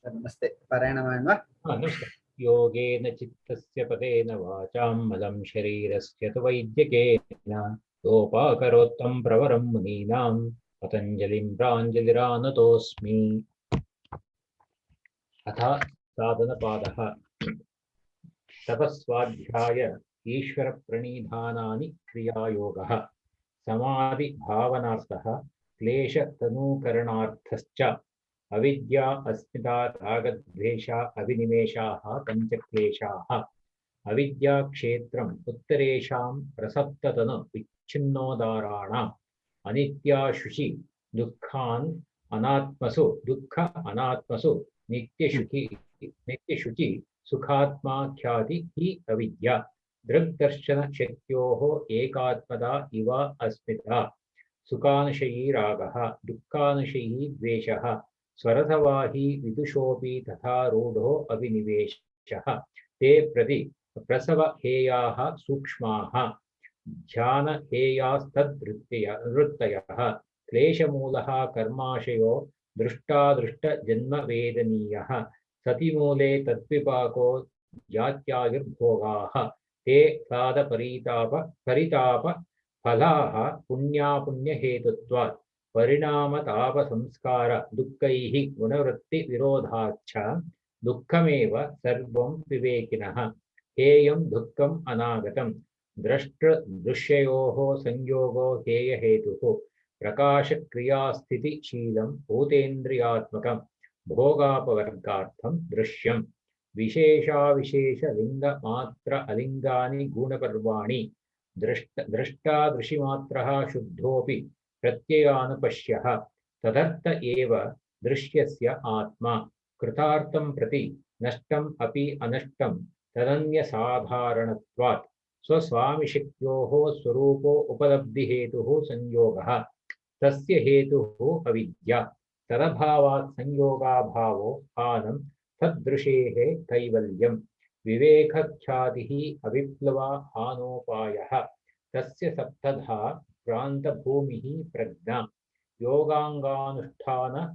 नमस्ते पारायणं वा? नमस्ते। योगेन चित्तस्य पदेन वाचां मलं शरीरस्य तु वैद्यकेन योपाकरोत्तं प्रवरं मुनीनां पतञ्जलिं प्राञ्जलिरानतोऽस्मि। अथ साधनपादः तपस्वाध्याय ईश्वरप्रणिधानानि क्रियायोगः समाधिभावनार्थः क्लेशतनूकरणार्थश्च अविद्या अस्मिता रागद्वेषा अभिनिवेशाः पञ्चक्लेशाः अविद्या क्षेत्रम् उत्तरेषां प्रसप्ततन विच्छिन्नोदाराणाम् अनित्याशुषि दुःखान् अनात्मसु दुःख अनात्मसु नित्यशुचि सुखात्मा ख्याति हि अविद्या दृग्दर्शन शक्योः एकात्मता इव अस्मिता सुखानुशयी रागः दुःखानुशयी द्वेषः स्वरसवाही विदुषोऽपि तथा रूढो अभिनिवेशः ते प्रति प्रसवहेयाः सूक्ष्माः ध्यानहेयास्तद्वृत्तयः क्लेशमूलः कर्माशयो दृष्टादृष्टजन्मवेदनीयः सतिमूले तद्विपाको जात्यायुर्भोगाः ते परिताप फलाः पुण्यापुण्यहेतुत्वात् परिणामतापसंस्कार दुःखैः गुणवृत्तिविरोधाच्च दुःखमेव सर्वं विवेकिनः हेयं दुःखम् अनागतं द्रष्टृदृश्ययोः संयोगो हेयहेतुः प्रकाशक्रियास्थितिशीलं भूतेन्द्रियात्मकं भोगापवर्गार्थं दृश्यं विशेषाविशेषलिङ्गमात्र अलिङ्गानि गुणपर्वाणि दृष्टादृशिमात्रः शुद्धोऽपि प्रत्ययानुपश्यः तदर्थ एव दृश्यस्य आत्मा कृतार्थं प्रति नष्टम् अपि अनष्टं तदन्यसाधारणत्वात् स्वस्वामिशक्योः स्वरूपो उपलब्धिहेतुः संयोगः तस्य हेतुः अविद्या तदभावात् संयोगाभावो हानं तदृशेः कैवल्यं विवेकख्यातिः अविप्लवा हानोपायः तस्य सप्तधा प्रान्तभूमिः प्रज्ञा योगाङ्गानुष्ठानात्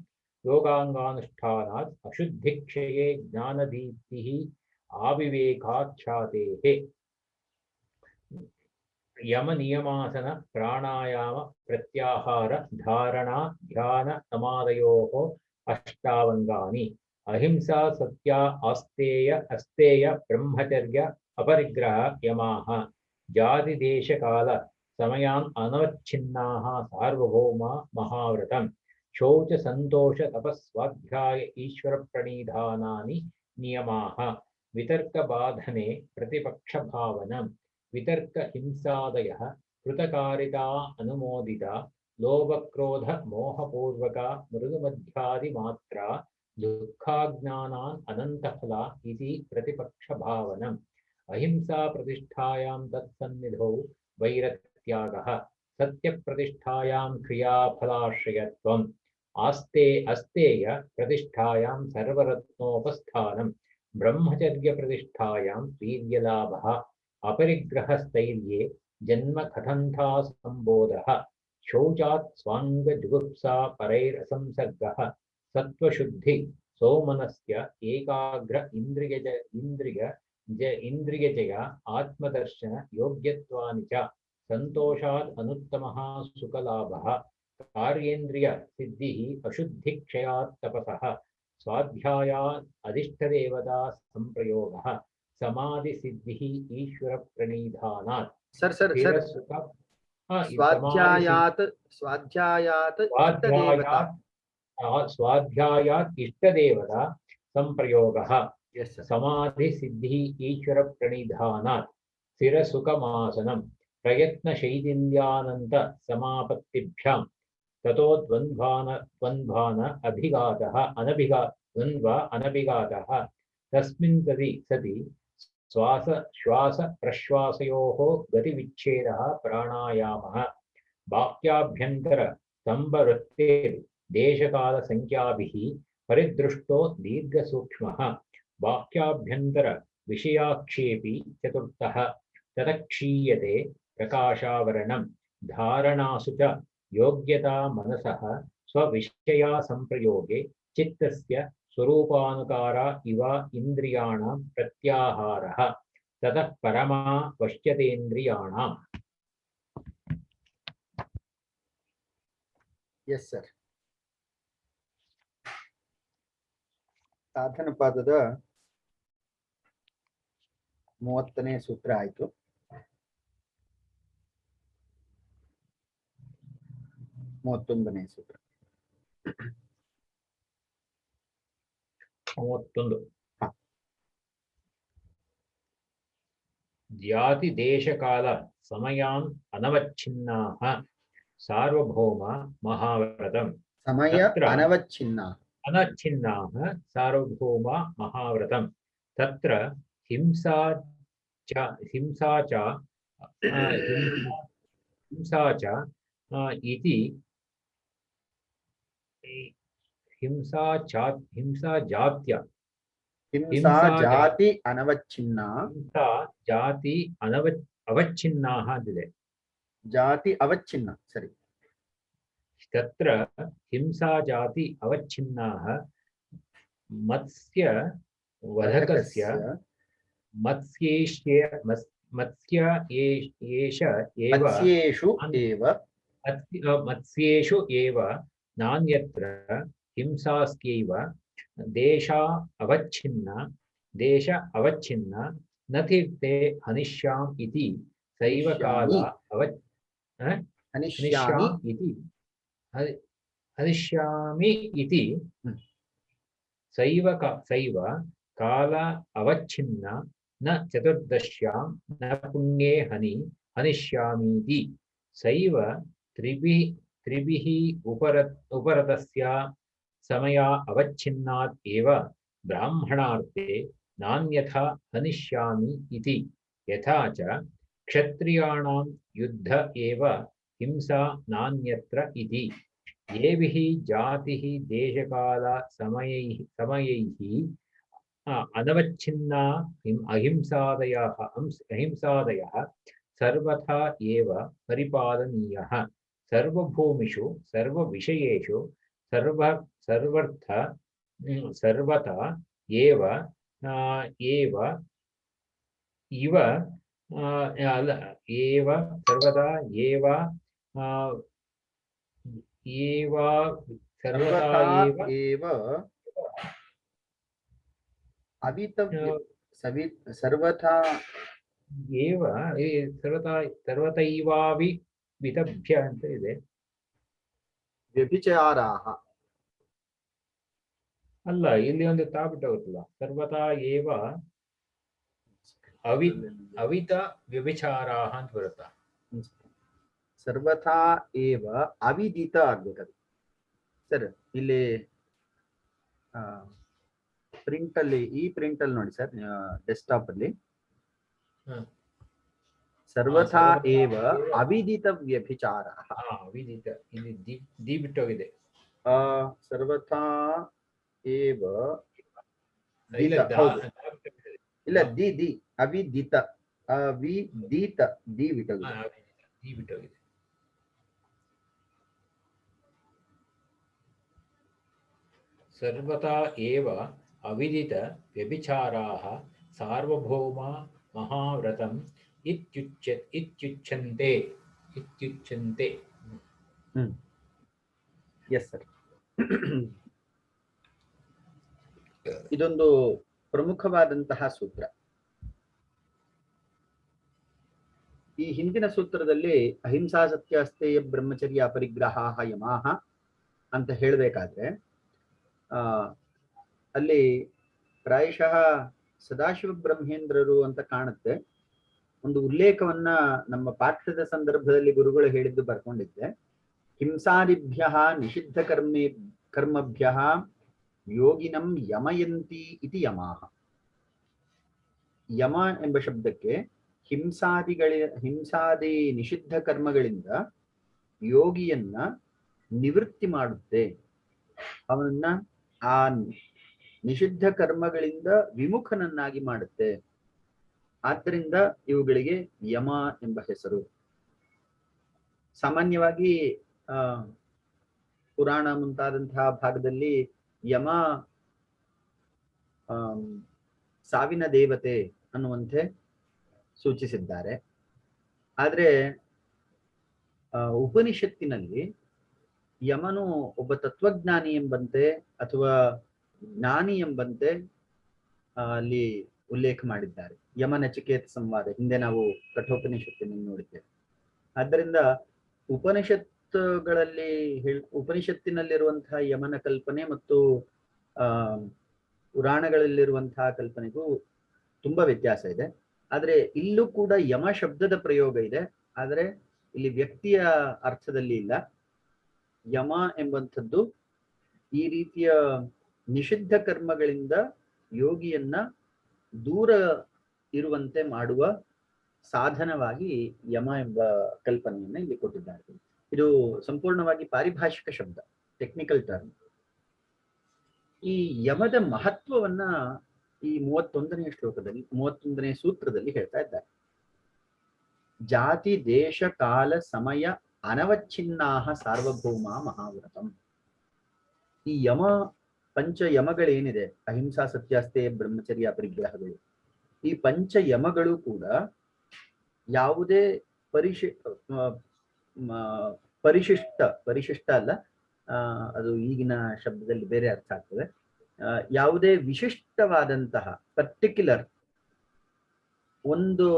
अशुद्धिक्षये ज्ञानदीप्तिः आविवेकाख्यातेः यमनियमासन प्राणायाम प्रत्याहार धारणा ध्यान समादयोः अष्टावङ्गानि अहिंसा सत्या अस्तेय ब्रह्मचर्य अपरिग्रह यमाः जातिदेशकाल समयान् अनवच्छिन्नाः सार्वभौम महाव्रतं शौच संतोष तपस्वाध्याय ईश्वर प्रणिधानानि नियमाः वितर्कबाधने प्रतिपक्षभावनम् वितर्क हिंसादयः कृतकारिता अनुमोदिता लोभक्रोध मोहपूर्वका मृदुमध्यादिमात्रा दुःखाज्ञानान् अनन्तफला इति प्रतिपक्षभावनम् अहिंसा प्रतिष्ठायां तत्सन्निधौ वैरत्यागः सत्यप्रतिष्ठायां क्रियाफलाश्रयत्वम् अस्तेय प्रतिष्ठायां सर्वरत्नोपस्थानं ब्रह्मचर्य प्रतिष्ठायां वीर्यलाभः अपरिग्रहस्थैर्ये जन्म कथन्था संबोधः शौचात् स्वाङ्गजुगुप्सा परैरसंसर्गः सत्त्वशुद्धि सौमनस्य एकाग्र इन्द्रियजय आत्मदर्शन योग्यत्वानि च संतोषात् अनुत्तमः सुखलाभः कार्येन्द्रिय सिद्धिः अशुद्धिक्षयात् तपसः स्वाध्यायात् अधिष्ठदेवता संप्रयोगः समाधि सिद्धिः ईश्वर प्रणिधानात् सर स्वाध्यायात् इष्टदेवता संप्रयोगः यस समाधि सिद्धिः ईश्वर प्रणिधानात् स्थिरसुखमासनं प्रयत्नशैथिल्यानन्त समापत्तिभ्यां ततो द्वन्द्वान अनभिघातः तस्मिन् सति श्वास प्रश्वासयोः गतिविच्छेदः प्राणायामः वाक्याभ्यन्तर स्तम्भवृत्तिर्देशकाल संख्याभिः परिदृष्टो दीर्घसूक्ष्मः वाक्याभ्यन्तर विषयाक्षेपी चतुर्थः तदक्षीयते प्रकाशावरणं धारणासु च योग्यता मनसः स्वविषया संप्रयोगे चित्तस्य स्वरूपानुकार इव इन्द्रियाणां प्रत्याहारः ततः परमा पश्यतेन्द्रियाणाम्. Yes, sir. ಸಾಧನ ಪಾದದ 30ನೇ ಸೂತ್ರ ಆಯ್ತು. ಮೂವತ್ತೊಂದನೇ ಸೂತ್ರ. 31. ಜಾತಿ ದೇಶಕಾಲ ಸಮಯಾನ್ ಅನವಚ್ಛಿನ್ನಾಃ ಸಾರ್ವಭೌಮ ಮಹಾವ್ರತಂ. ಸಮಯ ಅನವಚ್ಛಿನ್ನ ಅನಚ್ಛಿನ್ನಾಃ ಸಾರ್ವಭೌಮ ಮಹಾವ್ರತಂ. ತತ್ರ ಹಿಂಸಾ ಚ ಇತಿ ಹಿಂಸಾ ಜಾತ್ಯ ಹಿಂಸಾ ಜಾತಿ ಅನವಚ್ಛಿನ್ನ ಹಿಂಸಾ ಜಾತಿ ಅವಚ್ಛಿನ್ನಾಃ ಅಂತಿದೆ. ಜಾತಿ ಅವಚ್ಛಿನ್ನ ಸರಿ. ತತ್ರ ಹಿಂಸಾ ಜಾತಿ ಅವಚ್ಛಿನ್ನಾಃ ಮತ್ಸ್ಯ ವಧಕಸ್ಯ ಮತ್ಸ್ಯೇಷು ಏವ ನಾನ್ಯತ್ರ ಹಿಂಸಾಸ್ಯೈವ ದೇಶ ಅವಚ್ಛಿನ್ನ ನ ತೀರ್ಥೆ ಹನಿಷ್ಯಾಮ್ ಇತಿ ಸೈವ ಕಾಲ ಹನಿಷ್ಯಾಮಿ ಇತಿ ಸೈವ ಕಾಲ ಅವಚ್ಛಿನ್ನ ನ ಚತುರ್ದಶ್ಯಾಂ ನ ಪುಣ್ಯೇ ಹನಿಷ್ಯಾಮೀತಿ ಸೈವ ತ್ರಿಭಿಃ ಉಪರತಸ್ಯ ಸಮಯ ಅವಚ್ಛಿನ್ನಾತ್ ಏವ ಬ್ರಾಹ್ಮಣಾರ್थे ನಾನ್ಯಥಾ ಹನಿಷ್ಯಾಮಿ ಇತಿ. ಯಥಾ ಚ ಕ್ಷತ್ರಿಯಾಣಾಂ ಯುದ್ಧ ಏವ ಹಿಂಸಾ ನಾನ್ಯತ್ರ ಇತಿ. ಏಭಿಃ ಜಾತಿಃ ದೇಶಕಾಲ ಸಮಯೈಃ ಅನವಚ್ಛಿನ್ನಾ ಅಹಿಂಸಾದಯಃ ಸರ್ವಥಾ ಏವ ಪರಿಪಾಲನೀಯಃ. ಸರ್ವಭೂಮಿಷು ಸರ್ವವಿಷಯೇಷು ಸರ್ವತಾ ಏವ ಸರ್ವದಾ ಏವ ಸರ್ವಥಾ ಏವ ಸರ್ವತೈವಾವಿ ವಿತಭ್ಯ ಅಂತ ಇದೆ. ವ್ಯಭಿಚಾರಾಹ ಅಲ್ಲ, ಇಲ್ಲಿ ಒಂದು ತಾಬಿಟ್ಟು ಹೋಗುತ್ತಲ್ಲ, ಸರ್ವತಾ ಏವ ಅವಿತ ವ್ಯಭಿಚಾರಾಹ ಅಂತ ಬರುತ್ತಾ. ಸರ್ವಥಾ ಏವ ಅವಿದಿತ ಆಗ್ಬೇಕದು ಸರ್. ಇಲ್ಲಿ ಪ್ರಿಂಟ್ ಅಲ್ಲಿ, ಈ ಪ್ರಿಂಟ್ ಅಲ್ಲಿ ನೋಡಿ ಸರ್, ಡೆಸ್ಕ್ಟಾಪ್ ಅಲ್ಲಿ ಸರ್ವಥಾ ಏವ ಅವಿದಿತ ವ್ಯಭಿಚಾರ. ಅವಿದಿತ, ಇಲ್ಲಿ ದಿ ಬಿಟ್ಟೋಗಿದೆ. ಸರ್ವಥಾ ಏವ ಇಲ್ಲ ದಿ ಅವಿದಿತ ಅವಿದಿತ ದಿ ಬಿಟ್ಟೋಗಿದೆ. ಸರ್ವತಾ ಏವ ಅವಿದಿತ ವ್ಯಭಿಚಾರಾಃ ಸಾರ್ವಭೌಮ ಮಹಾವ್ರತಂ ಇತ್ಯುಚ್ಯಂತೆ. Yes sir. ಇದೊಂದು ಪ್ರಮುಖವಾದಂತಹ ಸೂತ್ರ. ಈ ಹಿಂದಿನ ಸೂತ್ರದಲ್ಲಿ ಅಹಿಂಸಾ ಸತ್ಯಾಸ್ತೇಯ ಬ್ರಹ್ಮಚರ್ಯ ಅಪರಿಗ್ರಹ ಯಮಾಹ ಅಂತ ಹೇಳಬೇಕಾದ್ರೆ ಅಲ್ಲಿ ಪ್ರಾಯಶಃ ಸದಾಶಿವ ಬ್ರಹ್ಮೇಂದ್ರರು ಅಂತ ಕಾಣುತ್ತೆ. ಒಂದು ಉಲ್ಲೇಖವನ್ನ ನಮ್ಮ ಪಾಠದ ಸಂದರ್ಭದಲ್ಲಿ ಗುರುಗಳು ಹೇಳಿದ್ದು ಬರ್ಕೊಂಡಿದ್ದೆ. ಹಿಂಸಾದಿಭ್ಯ ನಿಷಿದ್ಧ ಕರ್ಮಭ್ಯ ಯೋಗಿನಂ ಯಮಯಂತಿ ಇತಿ ಯಮಾಹ. ಯಮ ಎಂಬ ಶಬ್ದಕ್ಕೆ ಹಿಂಸಾದಿ ನಿಷಿದ್ಧ ಕರ್ಮಗಳಿಂದ ಯೋಗಿಯನ್ನ ನಿವೃತ್ತಿ ಮಾಡುತ್ತೆ, ಅವನನ್ನ ಆ ನಿಷಿದ್ಧ ಕರ್ಮಗಳಿಂದ ವಿಮುಖನನ್ನಾಗಿ ಮಾಡುತ್ತೆ. ಆದ್ದರಿಂದ ಇವುಗಳಿಗೆ ಯಮ ಎಂಬ ಹೆಸರು. ಸಾಮಾನ್ಯವಾಗಿ ಪುರಾಣ ಮುಂತಾದಂತಹ ಭಾಗದಲ್ಲಿ ಯಮ ಸಾವಿನ ದೇವತೆ ಅನ್ನುವಂತೆ ಸೂಚಿಸಿದ್ದಾರೆ. ಆದ್ರೆ ಉಪನಿಷತ್ತಿನಲ್ಲಿ ಯಮನು ಒಬ್ಬ ತತ್ವಜ್ಞಾನಿ ಎಂಬಂತೆ ಅಥವಾ ಜ್ಞಾನಿ ಎಂಬಂತೆ ಅಲ್ಲಿ ಉಲ್ಲೇಖ ಮಾಡಿದ್ದಾರೆ. ಯಮ ನಚಿಕೇತ ಸಂವಾದ ಹಿಂದೆ ನಾವು ಕಠೋಪನಿಷತ್ತಿನಲ್ಲಿ ನೋಡಿದ್ದೇವೆ. ಆದ್ದರಿಂದ ಉಪನಿಷತ್ತಿನಲ್ಲಿರುವಂತಹ ಯಮನ ಕಲ್ಪನೆ ಮತ್ತು ಪುರಾಣಗಳಲ್ಲಿರುವಂತಹ ಕಲ್ಪನೆಗೂ ತುಂಬಾ ವ್ಯತ್ಯಾಸ ಇದೆ. ಆದ್ರೆ ಇಲ್ಲೂ ಕೂಡ ಯಮ ಶಬ್ದದ ಪ್ರಯೋಗ ಇದೆ, ಆದರೆ ಇಲ್ಲಿ ವ್ಯಕ್ತಿಯ ಅರ್ಥದಲ್ಲಿ ಇಲ್ಲ. ಯಮ ಎಂಬಂಥದ್ದು ಈ ರೀತಿಯ ನಿಷಿದ್ಧ ಕರ್ಮಗಳಿಂದ ಯೋಗಿಯನ್ನ ದೂರ ಇರುವಂತೆ ಮಾಡುವ ಸಾಧನವಾಗಿ ಯಮ ಎಂಬ ಕಲ್ಪನೆಯನ್ನ ಇಲ್ಲಿ ಕೊಟ್ಟಿದ್ದಾರೆ. ಇದು ಸಂಪೂರ್ಣವಾಗಿ ಪಾರಿಭಾಷಿಕ ಶಬ್ದ, ಟೆಕ್ನಿಕಲ್ ಟರ್ಮ್. ಈ ಯಮದ ಮಹತ್ವವನ್ನ ಈ 31ನೇ ಶ್ಲೋಕದಲ್ಲಿ 31ನೇ ಸೂತ್ರದಲ್ಲಿ ಹೇಳ್ತಾ ಇದ್ದಾರೆ. ಜಾತಿ ದೇಶ ಕಾಲ ಸಮಯ ಅನವಚ್ಛಿನ್ನಾಹ ಸಾರ್ವಭೌಮ ಮಹಾವ್ರತಂ. ಈ ಯಮ ಪಂಚ ಯಮಗಳೇನಿದೆ, ಅಹಿಂಸಾ ಸತ್ಯಾಸ್ತೆ ಬ್ರಹ್ಮಚರ್ಯ ಪರಿಗ್ರಹಗಳು, ಈ ಪಂಚ ಯಮಗಳು ಕೂಡ ಯಾವುದೇ ಪರಿಶಿಷ್ಟ ಅಲ್ಲ, ಅದು ಈಗಿನ ಶಬ್ದದಲ್ಲಿ ಬೇರೆ ಅರ್ಥ ಆಗ್ತದೆ. ಯಾವುದೇ ವಿಶಿಷ್ಟವಾದಂತಹ ಪರ್ಟಿಕ್ಯುಲರ್ ಒಂದು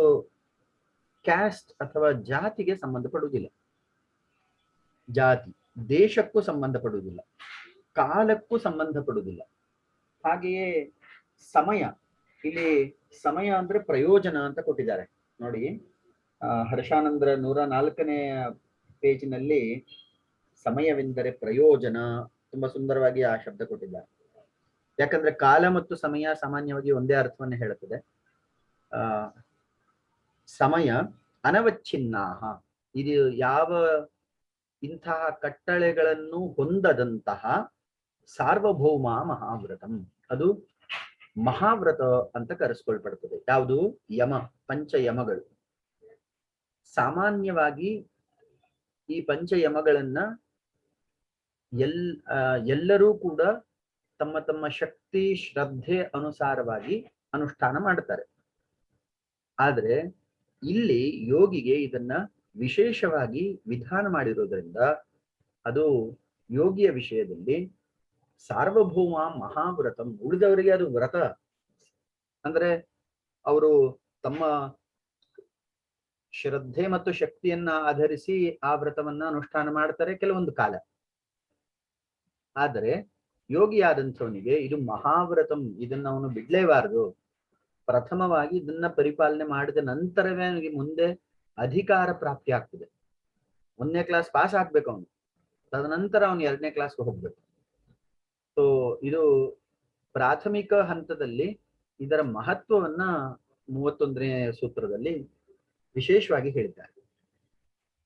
ಕ್ಯಾಸ್ಟ್ ಅಥವಾ ಜಾತಿಗೆ ಸಂಬಂಧಪಡುವುದಿಲ್ಲ. ಜಾತಿ ದೇಶಕ್ಕೂ ಸಂಬಂಧಪಡುವುದಿಲ್ಲ, ಕಾಲಕ್ಕೂ ಸಂಬಂಧಪಡುವುದಿಲ್ಲ. ಹಾಗೆಯೇ ಸಮಯ, ಇಲ್ಲಿ ಸಮಯ ಅಂದ್ರೆ ಪ್ರಯೋಜನ ಅಂತ ಕೊಟ್ಟಿದ್ದಾರೆ ನೋಡಿ. ಹರ್ಷಾನಂದ್ರ 104ನೇ ಪೇಜಿನಲ್ಲಿ ಸಮಯವೆಂದರೆ ಪ್ರಯೋಜನ, ತುಂಬಾ ಸುಂದರವಾಗಿ ಆ ಶಬ್ದ ಕೊಟ್ಟಿದ್ದಾರೆ. ಯಾಕಂದ್ರೆ ಕಾಲ ಮತ್ತು ಸಮಯ ಸಾಮಾನ್ಯವಾಗಿ ಒಂದೇ ಅರ್ಥವನ್ನೇ ಹೇಳುತ್ತದೆ. ಸಮಯ ಅನವಚ್ಛಿನ್ನಾಹ, ಇದು ಯಾವ ಇಂತಹ ಕಟ್ಟಳೆಗಳನ್ನು ಹೊಂದದಂತಹ ಸಾರ್ವಭೌಮ ಮಹಾವ್ರತಂ, ಅದು ಮಹಾವ್ರತ ಅಂತ ಕರೆಸ್ಕೊಳ್ಪಡ್ತದೆ. ಯಾವುದು? ಯಮ, ಪಂಚ ಯಮಗಳು. ಸಾಮಾನ್ಯವಾಗಿ ಈ ಪಂಚ ಯಮಗಳನ್ನ ಎಲ್ಲರೂ ಕೂಡ ತಮ್ಮ ತಮ್ಮ ಶಕ್ತಿ ಶ್ರದ್ಧೆ ಅನುಸಾರವಾಗಿ ಅನುಷ್ಠಾನ ಮಾಡ್ತಾರೆ. ಆದ್ರೆ ಇಲ್ಲಿ ಯೋಗಿಗೆ ಇದನ್ನ ವಿಶೇಷವಾಗಿ ವಿಧಾನ ಮಾಡಿರೋದ್ರಿಂದ ಅದು ಯೋಗಿಯ ವಿಷಯದಲ್ಲಿ ಸಾರ್ವಭೌಮ ಮಹಾವ್ರತಂ. ಉಳಿದವರಿಗೆ ಅದು ವ್ರತ ಅಂದ್ರೆ ಅವರು ತಮ್ಮ ಶ್ರದ್ಧೆ ಮತ್ತು ಶಕ್ತಿಯನ್ನ ಆಧರಿಸಿ ಆ ವ್ರತವನ್ನ ಅನುಷ್ಠಾನ ಮಾಡ್ತಾರೆ ಕೆಲವೊಂದು ಕಾಲ. ಆದರೆ ಯೋಗಿಯಾದಂಥವನಿಗೆ ಇದು ಮಹಾವ್ರತಂ, ಇದನ್ನ ಅವನು ಬಿಡ್ಲೇಬಾರದು. ಪ್ರಥಮವಾಗಿ ಇದನ್ನ ಪರಿಪಾಲನೆ ಮಾಡಿದ ನಂತರವೇ ಅವನಿಗೆ ಮುಂದೆ ಅಧಿಕಾರ ಪ್ರಾಪ್ತಿ ಆಗ್ತದೆ. 1ನೇ ಕ್ಲಾಸ್ ಪಾಸ್ ಆಗ್ಬೇಕು ಅವನು, ತದನಂತರ ಅವನು 2ನೇ ಕ್ಲಾಸ್ಗೆ ಹೋಗ್ಬೇಕು. ಸೊ ಇದು ಪ್ರಾಥಮಿಕ ಹಂತದಲ್ಲಿ ಇದರ ಮಹತ್ವವನ್ನ 31ನೇ ಸೂತ್ರದಲ್ಲಿ ವಿಶೇಷವಾಗಿ ಹೇಳಿದ್ದಾರೆ.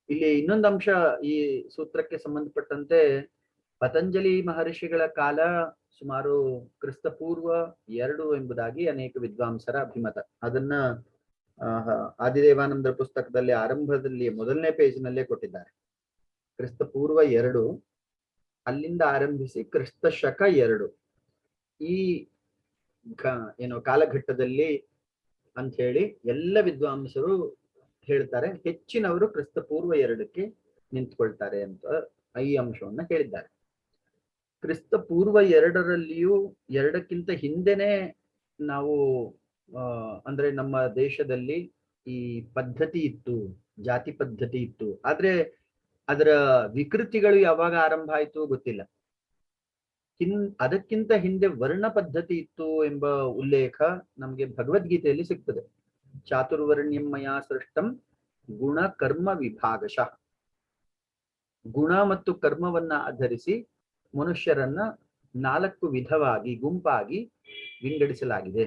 ಇಲ್ಲಿ ಇನ್ನೊಂದು ಅಂಶ ಈ ಸೂತ್ರಕ್ಕೆ ಸಂಬಂಧಪಟ್ಟಂತೆ, ಪತಂಜಲಿ ಮಹರ್ಷಿಗಳ ಕಾಲ ಸುಮಾರು ಕ್ರಿಸ್ತಪೂರ್ವ 2 ಎಂಬುದಾಗಿ ಅನೇಕ ವಿದ್ವಾಂಸರ ಅಭಿಮತ. ಅದನ್ನ ಆದಿದೇವಾನಂದರ ಪುಸ್ತಕದಲ್ಲಿ ಆರಂಭದಲ್ಲಿ 1ನೇ ಪೇಜಿನಲ್ಲೇ ಕೊಟ್ಟಿದ್ದಾರೆ. ಕ್ರಿಸ್ತಪೂರ್ವ 2, ಅಲ್ಲಿಂದ ಆರಂಭಿಸಿ ಕ್ರಿಸ್ತ ಶಕ 2 ಈ ಕಾಲಘಟ್ಟದಲ್ಲಿ ಅಂತ ಹೇಳಿ ಎಲ್ಲ ವಿದ್ವಾಂಸರು ಹೇಳ್ತಾರೆ. ಹೆಚ್ಚಿನವರು ಕ್ರಿಸ್ತಪೂರ್ವ 2ಕ್ಕೆ ನಿಂತ್ಕೊಳ್ತಾರೆ ಅಂತ ಈ ಅಂಶವನ್ನ ಹೇಳಿದ್ದಾರೆ. ಕ್ರಿಸ್ತಪೂರ್ವ 2ರಲ್ಲಿಯೂ 2ಕ್ಕಿಂತ ಹಿಂದೆನೆ ನಾವು ಅಂದ್ರೆ ನಮ್ಮ ದೇಶದಲ್ಲಿ ಈ ಪದ್ಧತಿ ಇತ್ತು, ಜಾತಿ ಪದ್ಧತಿ ಇತ್ತು. ಆದ್ರೆ ಅದರ ವಿಕೃತಿಗಳು ಯಾವಾಗ ಆರಂಭ ಆಯ್ತು ಗೊತ್ತಿಲ್ಲ. ಅದಕ್ಕಿಂತ ಹಿಂದೆ ವರ್ಣ ಪದ್ಧತಿ ಇತ್ತು ಎಂಬ ಉಲ್ಲೇಖ ನಮಗೆ ಭಗವದ್ಗೀತೆಯಲ್ಲಿ ಸಿಗ್ತದೆ. ಚಾತುರ್ವರ್ಣ್ಯಂ ಮಯಾ ಸೃಷ್ಟಂ ಗುಣ ಕರ್ಮ ವಿಭಾಗಶಃ. ಗುಣ ಮತ್ತು ಕರ್ಮವನ್ನ ಆಧರಿಸಿ ಮನುಷ್ಯರನ್ನ 4 ವಿಧವಾಗಿ ಗುಂಪಾಗಿ ವಿಂಗಡಿಸಲಾಗಿದೆ.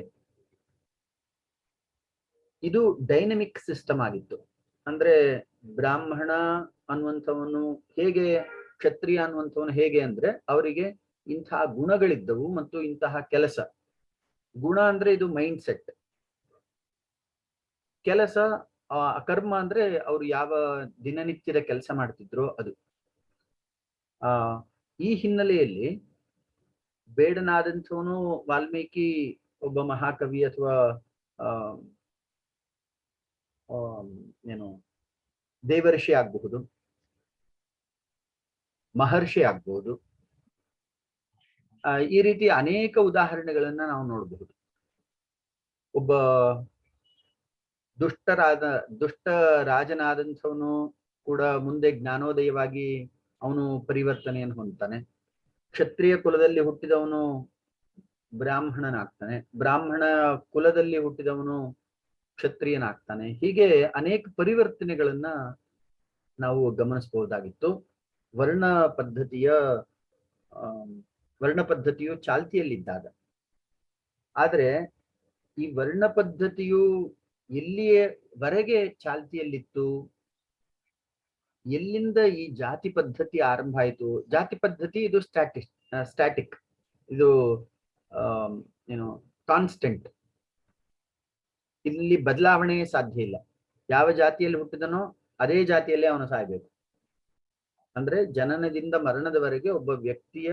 ಇದು ಡೈನಮಿಕ್ ಸಿಸ್ಟಮ್ ಆಗಿತ್ತು. ಅಂದ್ರೆ ಬ್ರಾಹ್ಮಣ ಅನ್ನುವಂಥವನು ಹೇಗೆ, ಕ್ಷತ್ರಿಯ ಅನ್ನುವಂಥವನು ಹೇಗೆ ಅಂದ್ರೆ ಅವರಿಗೆ ಇಂತಹ ಗುಣಗಳಿದ್ದವು ಮತ್ತು ಇಂತಹ ಕೆಲಸ. ಗುಣ ಅಂದ್ರೆ ಇದು ಮೈಂಡ್ ಸೆಟ್, ಕೆಲಸ ಕರ್ಮ ಅಂದ್ರೆ ಅವರು ಯಾವ ದಿನನಿತ್ಯದ ಕೆಲಸ ಮಾಡ್ತಿದ್ರೋ ಅದು. ಈ ಹಿನ್ನೆಲೆಯಲ್ಲಿ ಬೇಡನಾದಂಥವನು ವಾಲ್ಮೀಕಿ ಒಬ್ಬ ಮಹಾಕವಿ ಅಥವಾ ಏನು ದೇವರ್ಷಿ ಆಗಬಹುದು, ಮಹರ್ಷಿ ಆಗಬಹುದು. ಈ ರೀತಿ ಅನೇಕ ಉದಾಹರಣೆಗಳನ್ನ ನಾವು ನೋಡಬಹುದು. ಒಬ್ಬ ದುಷ್ಟ ರಾಜನಾದಂಥವನು ಕೂಡ ಮುಂದೆ ಜ್ಞಾನೋದಯವಾಗಿ ಅವನು ಪರಿವರ್ತನೆಯನ್ನು ಹೊಂದ್ತಾನೆ. ಕ್ಷತ್ರಿಯ ಕುಲದಲ್ಲಿ ಹುಟ್ಟಿದವನು ಬ್ರಾಹ್ಮಣನಾಗ್ತಾನೆ, ಬ್ರಾಹ್ಮಣ ಕುಲದಲ್ಲಿ ಹುಟ್ಟಿದವನು ಕ್ಷತ್ರಿಯನಾಗ್ತಾನೆ. ಹೀಗೆ ಅನೇಕ ಪರಿವರ್ತನೆಗಳನ್ನ ನಾವು ಗಮನಿಸಬಹುದಾಗಿತ್ತು. ವರ್ಣ ಪದ್ಧತಿಯು ಚಾಲ್ತಿಯಲ್ಲಿದ್ದಾಗ. ಆದ್ರೆ ಈ ವರ್ಣ ಪದ್ಧತಿಯು ಎಲ್ಲಿಯವರೆಗೆ ಚಾಲ್ತಿಯಲ್ಲಿತ್ತು, ಎಲ್ಲಿಂದ ಈ ಜಾತಿ ಪದ್ಧತಿ ಆರಂಭ ಆಯಿತು? ಜಾತಿ ಪದ್ಧತಿ ಇದು ಸ್ಟ್ಯಾಟಿಕ್, ಇದು ಏನು ಕಾನ್ಸ್ಟೆಂಟ್, ಇಲ್ಲಿ ಬದಲಾವಣೆ ಸಾಧ್ಯ ಇಲ್ಲ. ಯಾವ ಜಾತಿಯಲ್ಲಿ ಹುಟ್ಟಿದನೋ ಅದೇ ಜಾತಿಯಲ್ಲೇ ಅವನು ಸಾಯ್ಬೇಕು. ಅಂದ್ರೆ ಜನನದಿಂದ ಮರಣದವರೆಗೆ ಒಬ್ಬ ವ್ಯಕ್ತಿಯ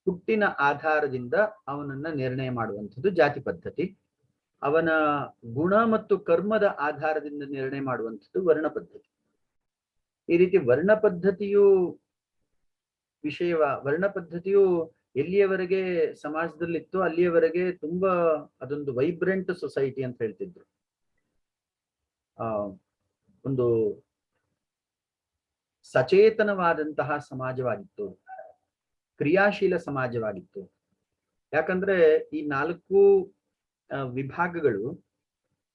ಹುಟ್ಟಿನ ಆಧಾರದಿಂದ ಅವನನ್ನ ನಿರ್ಣಯ ಮಾಡುವಂಥದ್ದು ಜಾತಿ ಪದ್ಧತಿ. ಅವನ ಗುಣ ಮತ್ತು ಕರ್ಮದ ಆಧಾರದಿಂದ ನಿರ್ಣಯ ಮಾಡುವಂಥದ್ದು ವರ್ಣ ಪದ್ಧತಿ. ಈ ರೀತಿ ವರ್ಣ ಪದ್ಧತಿಯು ಎಲ್ಲಿಯವರೆಗೆ ಸಮಾಜದಲ್ಲಿತ್ತು ಅಲ್ಲಿಯವರೆಗೆ ತುಂಬಾ ಅದೊಂದು ವೈಬ್ರೆಂಟ್ ಸೊಸೈಟಿ ಅಂತ ಹೇಳ್ತಿದ್ರು. ಒಂದು ಸಚೇತನವಾದಂತಹ ಸಮಾಜವಾಗಿತ್ತು, ಕ್ರಿಯಾಶೀಲ ಸಮಾಜವಾಗಿತ್ತು. ಯಾಕಂದ್ರೆ ಈ 4 ವಿಭಾಗಗಳು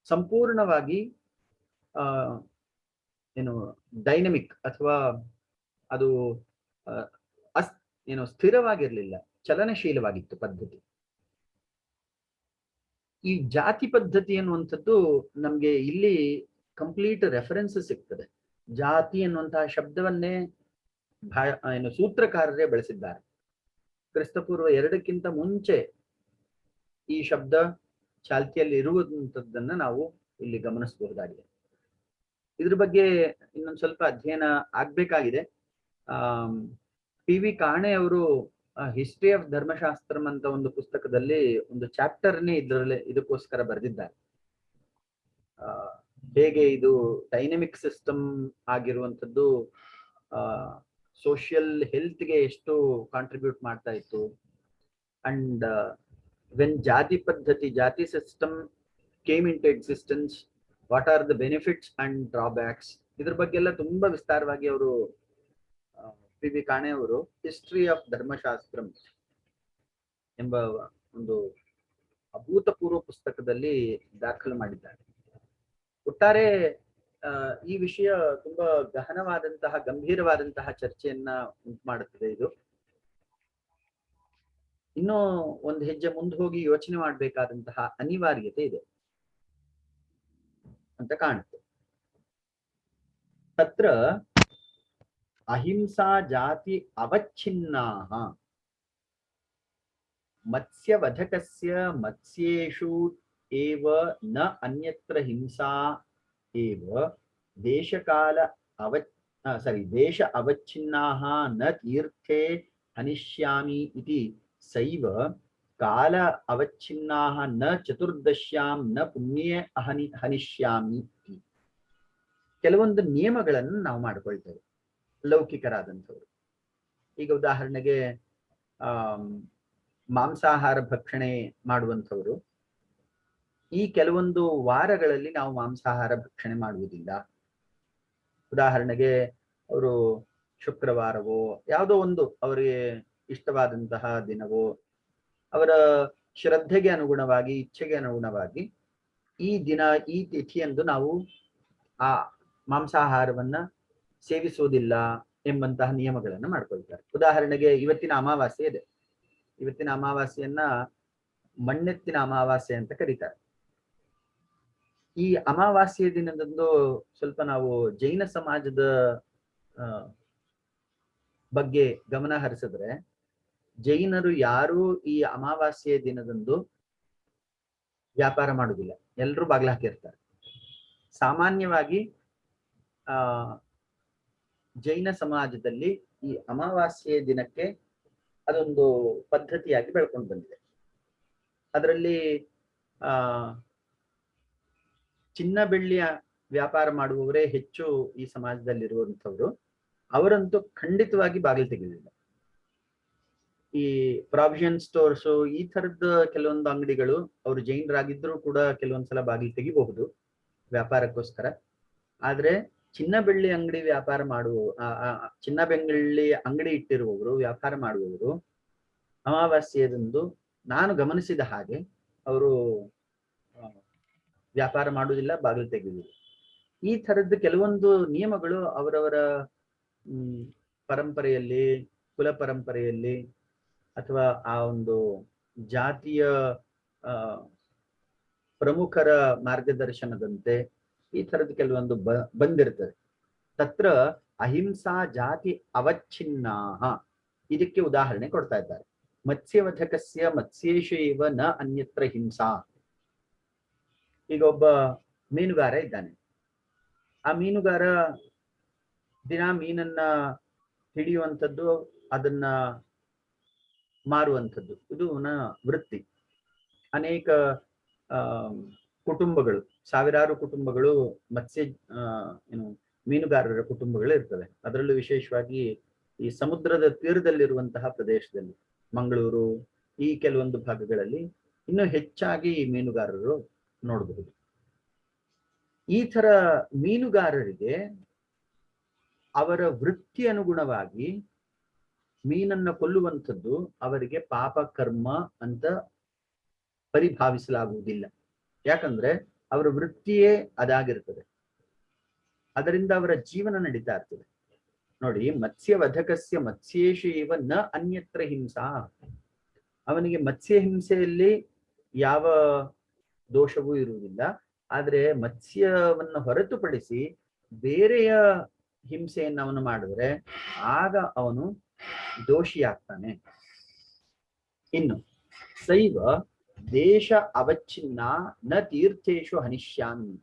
ಸಂಪೂರ್ಣವಾಗಿ ಏನು ಡೈನಮಿಕ್ ಅಥವಾ ಅದು ಸ್ಥಿರವಾಗಿರ್ಲಿಲ್ಲ, ಚಲನಶೀಲವಾಗಿತ್ತು ಪದ್ಧತಿ. ಈ ಜಾತಿ ಪದ್ಧತಿ ಅನ್ನುವಂಥದ್ದು ನಮ್ಗೆ ಇಲ್ಲಿ ಕಂಪ್ಲೀಟ್ ರೆಫರೆನ್ಸ್ ಸಿಗ್ತದೆ. ಜಾತಿ ಅನ್ನುವಂತಹ ಶಬ್ದವನ್ನೇ ಸೂತ್ರಕಾರರೇ ಬಳಸಿದ್ದಾರೆ. ಕ್ರಿಸ್ತಪೂರ್ವ 2ಕ್ಕಿಂತ ಮುಂಚೆ ಈ ಶಬ್ದ ಚಾಲ್ತಿಯಲ್ಲಿ ಇರುವಂತದ್ದನ್ನ ನಾವು ಇಲ್ಲಿ ಗಮನಿಸಬಹುದಾಗಿದೆ. ಇದ್ರ ಬಗ್ಗೆ ಇನ್ನೊಂದು ಸ್ವಲ್ಪ ಅಧ್ಯಯನ ಆಗ್ಬೇಕಾಗಿದೆ. PV ಕಾಣೆ ಅವರು ಹಿಸ್ಟ್ರಿ ಆಫ್ ಧರ್ಮಶಾಸ್ತ್ರಂ ಅಂತ ಒಂದು ಪುಸ್ತಕದಲ್ಲಿ ಒಂದು ಚಾಪ್ಟರ್ನೇ ಇದಕ್ಕೋಸ್ಕರ ಬರೆದಿದ್ದಾರೆ. ಹೇಗೆ ಇದು ಡೈನಮಿಕ್ ಸಿಸ್ಟಮ್ ಆಗಿರುವಂಥದ್ದು ಸೋಷಿಯಲ್ ಹೆಲ್ತ್ಗೆ ಎಷ್ಟು ಕಾಂಟ್ರಿಬ್ಯೂಟ್ ಮಾಡ್ತಾ ಇತ್ತು, ಅಂಡ್ ವೆನ್ ಜಾತಿ system came into existence, what are the benefits and drawbacks, ಇದ್ರ ಬಗ್ಗೆ ಎಲ್ಲ ತುಂಬಾ ವಿಸ್ತಾರವಾಗಿ ಅವರು PV ಕಾಣೆ ಅವರು ಹಿಸ್ಟ್ರಿ ಆಫ್ ಧರ್ಮಶಾಸ್ತ್ರಂ ಎಂಬ ಒಂದು ಅಭೂತಪೂರ್ವ ಪುಸ್ತಕದಲ್ಲಿ ದಾಖಲು ಮಾಡಿದ್ದಾರೆ. ಒಟ್ಟಾರೆ ಈ ವಿಷಯ ತುಂಬಾ ಗಹನವಾದಂತಹ ಗಂಭೀರವಾದಂತಹ ಚರ್ಚೆಯನ್ನ ಉಂಟು ಮಾಡುತ್ತದೆ. ಇದು ಇನ್ನೂ ಒಂದು ಹೆಜ್ಜೆ ಮುಂದೆ ಹೋಗಿ ಯೋಚನೆ ಮಾಡಬೇಕಾದಂತಹ ಅನಿವಾರ್ಯತೆ ಇದೆ ಅಂತ ಕಾಣುತ್ತೆ. ತತ್ರ ಅಹಿಂಸಾ ಜಾತಿ ಅವಚ್ಛಿನ್ನಾಃ ಮತ್ಸ್ಯವಧಕಸ್ಯ ಮತ್ಸ್ಯೇಷು ಏವ ನ ಅನ್ಯತ್ರ ಹಿಂಸಾ ಏವ ದೇಶಕಾಲ ದೇಶ ಅವಚ್ಛಿನ್ನಾಃ ನ ತೀರ್ಥೇ ಹನಿಷ್ಯಾಮಿ ಇತಿ ಸೈವ ಕಾಲ ಅವಚ್ಛಿನ್ನಾಃ ನ ಚತುರ್ದಶ್ಯಾಂ ನ ಪುಣ್ಯೇ ಹನಿಷ್ಯಾಮಿ. ಕೆಲವೊಂದು ನಿಯಮಗಳನ್ನು ನಾವು ಮಾಡ್ಕೊಳ್ತೇವೆ ಲೌಕಿಕರಾದಂಥವ್ರು. ಈಗ ಉದಾಹರಣೆಗೆ ಮಾಂಸಾಹಾರ ಭಕ್ಷಣೆ ಮಾಡುವಂಥವ್ರು ಈ ಕೆಲವೊಂದು ವಾರಗಳಲ್ಲಿ ನಾವು ಮಾಂಸಾಹಾರ ಭಕ್ಷಣೆ ಮಾಡುವುದಿಲ್ಲ. ಉದಾಹರಣೆಗೆ ಅವರು ಶುಕ್ರವಾರವೋ ಯಾವುದೋ ಒಂದು ಅವರಿಗೆ ಇಷ್ಟವಾದಂತಹ ದಿನವೋ ಅವರ ಶ್ರದ್ಧೆಗೆ ಅನುಗುಣವಾಗಿ ಇಚ್ಛೆಗೆ ಅನುಗುಣವಾಗಿ ಈ ದಿನ ಈ ತಿಥಿಯಂದು ನಾವು ಆ ಮಾಂಸಾಹಾರವನ್ನ ಸೇವಿಸುವುದಿಲ್ಲ ಎಂಬಂತಹ ನಿಯಮಗಳನ್ನು ಮಾಡ್ಕೊಳ್ತಾರೆ. ಉದಾಹರಣೆಗೆ ಇವತ್ತಿನ ಅಮಾವಾಸ್ಯೆ ಇದೆ. ಇವತ್ತಿನ ಅಮಾವಾಸ್ಯೆಯನ್ನ ಮಣ್ಣೆತ್ತಿನ ಅಮಾವಾಸ್ಯೆ ಅಂತ ಕರೀತಾರೆ. ಈ ಅಮಾವಾಸ್ಯೆ ದಿನದಂದು ಸ್ವಲ್ಪ ನಾವು ಜೈನ ಸಮಾಜದ ಬಗ್ಗೆ ಗಮನ ಹರಿಸಿದ್ರೆ, ಜೈನರು ಯಾರು ಈ ಅಮಾವಾಸ್ಯೆ ದಿನದಂದು ವ್ಯಾಪಾರ ಮಾಡುವುದಿಲ್ಲ, ಎಲ್ಲರೂ ಬಾಗಿಲು ಹಾಕಿರ್ತಾರೆ. ಸಾಮಾನ್ಯವಾಗಿ ಜೈನ ಸಮಾಜದಲ್ಲಿ ಈ ಅಮಾವಾಸ್ಯೆ ದಿನಕ್ಕೆ ಅದೊಂದು ಪದ್ಧತಿಯಾಗಿ ಬೆಳ್ಕೊಂಡು ಬಂದಿದೆ. ಅದರಲ್ಲಿ ಚಿನ್ನ ಬೆಳ್ಳಿಯ ವ್ಯಾಪಾರ ಮಾಡುವವರೇ ಹೆಚ್ಚು ಈ ಸಮಾಜದಲ್ಲಿರುವಂಥವ್ರು. ಅವರಂತೂ ಖಂಡಿತವಾಗಿ ಬಾಗಿಲು ತೆಗೆದಿಲ್ಲ. ಈ ಪ್ರಾವಿಷನ್ ಸ್ಟೋರ್ಸ್ ಈ ತರದ ಕೆಲವೊಂದು ಅಂಗಡಿಗಳು ಅವರು ಜೈನರಾಗಿದ್ರೂ ಕೂಡ ಕೆಲವೊಂದ್ಸಲ ಬಾಗಿಲು ತೆಗಿಬಹುದು ವ್ಯಾಪಾರಕ್ಕೋಸ್ಕರ. ಆದ್ರೆ ಚಿನ್ನ ಬೆಳ್ಳಿ ಅಂಗಡಿ ವ್ಯಾಪಾರ ಚಿನ್ನ ಬೆಳ್ಳಿ ಅಂಗಡಿ ಇಟ್ಟಿರುವವರು, ವ್ಯಾಪಾರ ಮಾಡುವವರು ಅಮಾವಾಸ್ಯೆಯದಂದು ನಾನು ಗಮನಿಸಿದ ಹಾಗೆ ಅವರು ವ್ಯಾಪಾರ ಮಾಡುವುದಿಲ್ಲ, ಬಾಗಿಲು ತೆಗೆಯುವುದಿಲ್ಲ. ಈ ತರದ್ದು ಕೆಲವೊಂದು ನಿಯಮಗಳು ಅವರವರ ಪರಂಪರೆಯಲ್ಲಿ, ಕುಲ ಪರಂಪರೆಯಲ್ಲಿ ಅಥವಾ ಆ ಒಂದು ಜಾತಿಯ ಪ್ರಮುಖರ ಮಾರ್ಗದರ್ಶನದಂತೆ ಈ ತರದ್ದು ಕೆಲವೊಂದು ಬಂದಿರ್ತದೆ. ತತ್ರ ಅಹಿಂಸಾ ಜಾತಿ ಅವಚ್ಛಿನ್ನಾಹ ಇದಕ್ಕೆ ಉದಾಹರಣೆ ಕೊಡ್ತಾ ಇದ್ದಾರೆ. ಮತ್ಸ್ಯವಧಕಸ್ಯ ಮತ್ಸ್ಯೇಷು ಇವ ನ ಅನ್ಯತ್ರ ಹಿಂಸಾ. ಈಗ ಒಬ್ಬ ಮೀನುಗಾರ ಇದ್ದಾನೆ. ಆ ಮೀನುಗಾರ ದಿನ ಮೀನನ್ನ ಹಿಡಿಯುವಂಥದ್ದು, ಅದನ್ನ ಮಾರುವಂಥದ್ದು, ಇದು ಅವನ ವೃತ್ತಿ. ಅನೇಕ ಕುಟುಂಬಗಳು, ಸಾವಿರಾರು ಕುಟುಂಬಗಳು ಮೀನುಗಾರರ ಕುಟುಂಬಗಳು ಇರ್ತವೆ. ಅದರಲ್ಲೂ ವಿಶೇಷವಾಗಿ ಈ ಸಮುದ್ರದ ತೀರದಲ್ಲಿರುವಂತಹ ಪ್ರದೇಶದಲ್ಲಿ, ಮಂಗಳೂರು ಈ ಕೆಲವೊಂದು ಭಾಗಗಳಲ್ಲಿ ಇನ್ನೂ ಹೆಚ್ಚಾಗಿ ಮೀನುಗಾರರು ನೋಡಬಹುದು. ಈ ತರ ಮೀನುಗಾರರಿಗೆ ಅವರ ವೃತ್ತಿ ಅನುಗುಣವಾಗಿ ಮೀನನ್ನ ಕೊಲ್ಲುವಂಥದ್ದು ಅವರಿಗೆ ಪಾಪ ಕರ್ಮ ಅಂತ ಪರಿಭಾವಿಸಲಾಗುವುದಿಲ್ಲ. ಯಾಕಂದ್ರೆ ಅವರ ವೃತ್ತಿಯೇ ಅದಾಗಿರ್ತದೆ, ಅದರಿಂದ ಅವರ ಜೀವನ ನಡೀತಾ ಇರ್ತದೆ. ನೋಡಿ, ಮತ್ಸ್ಯವಧಕಸ್ಯ ಮತ್ಸ್ಯೇಷು ಇವ ನ ಅನ್ಯತ್ರ ಹಿಂಸಾ. ಅವನಿಗೆ ಮತ್ಸ್ಯ ಹಿಂಸೆಯಲ್ಲಿ ಯಾವ ದೋಷವೂ ಇರುವುದಿಲ್ಲ. ಆದ್ರೆ ಮತ್ಸ್ಯವನ್ನು ಹೊರತುಪಡಿಸಿ ಬೇರೆಯ ಹಿಂಸೆಯನ್ನು ಅವನು ಮಾಡಿದ್ರೆ ಆಗ ಅವನು ದೋಷಿಯಾಗ್ತಾನೆ. ಇನ್ನು ಸೈವ ದೇಶ ಅವಚ್ಛಿನ್ನ ನ ತೀರ್ಥೇಶು ಹನಿಷ್ಯಾಮಿ.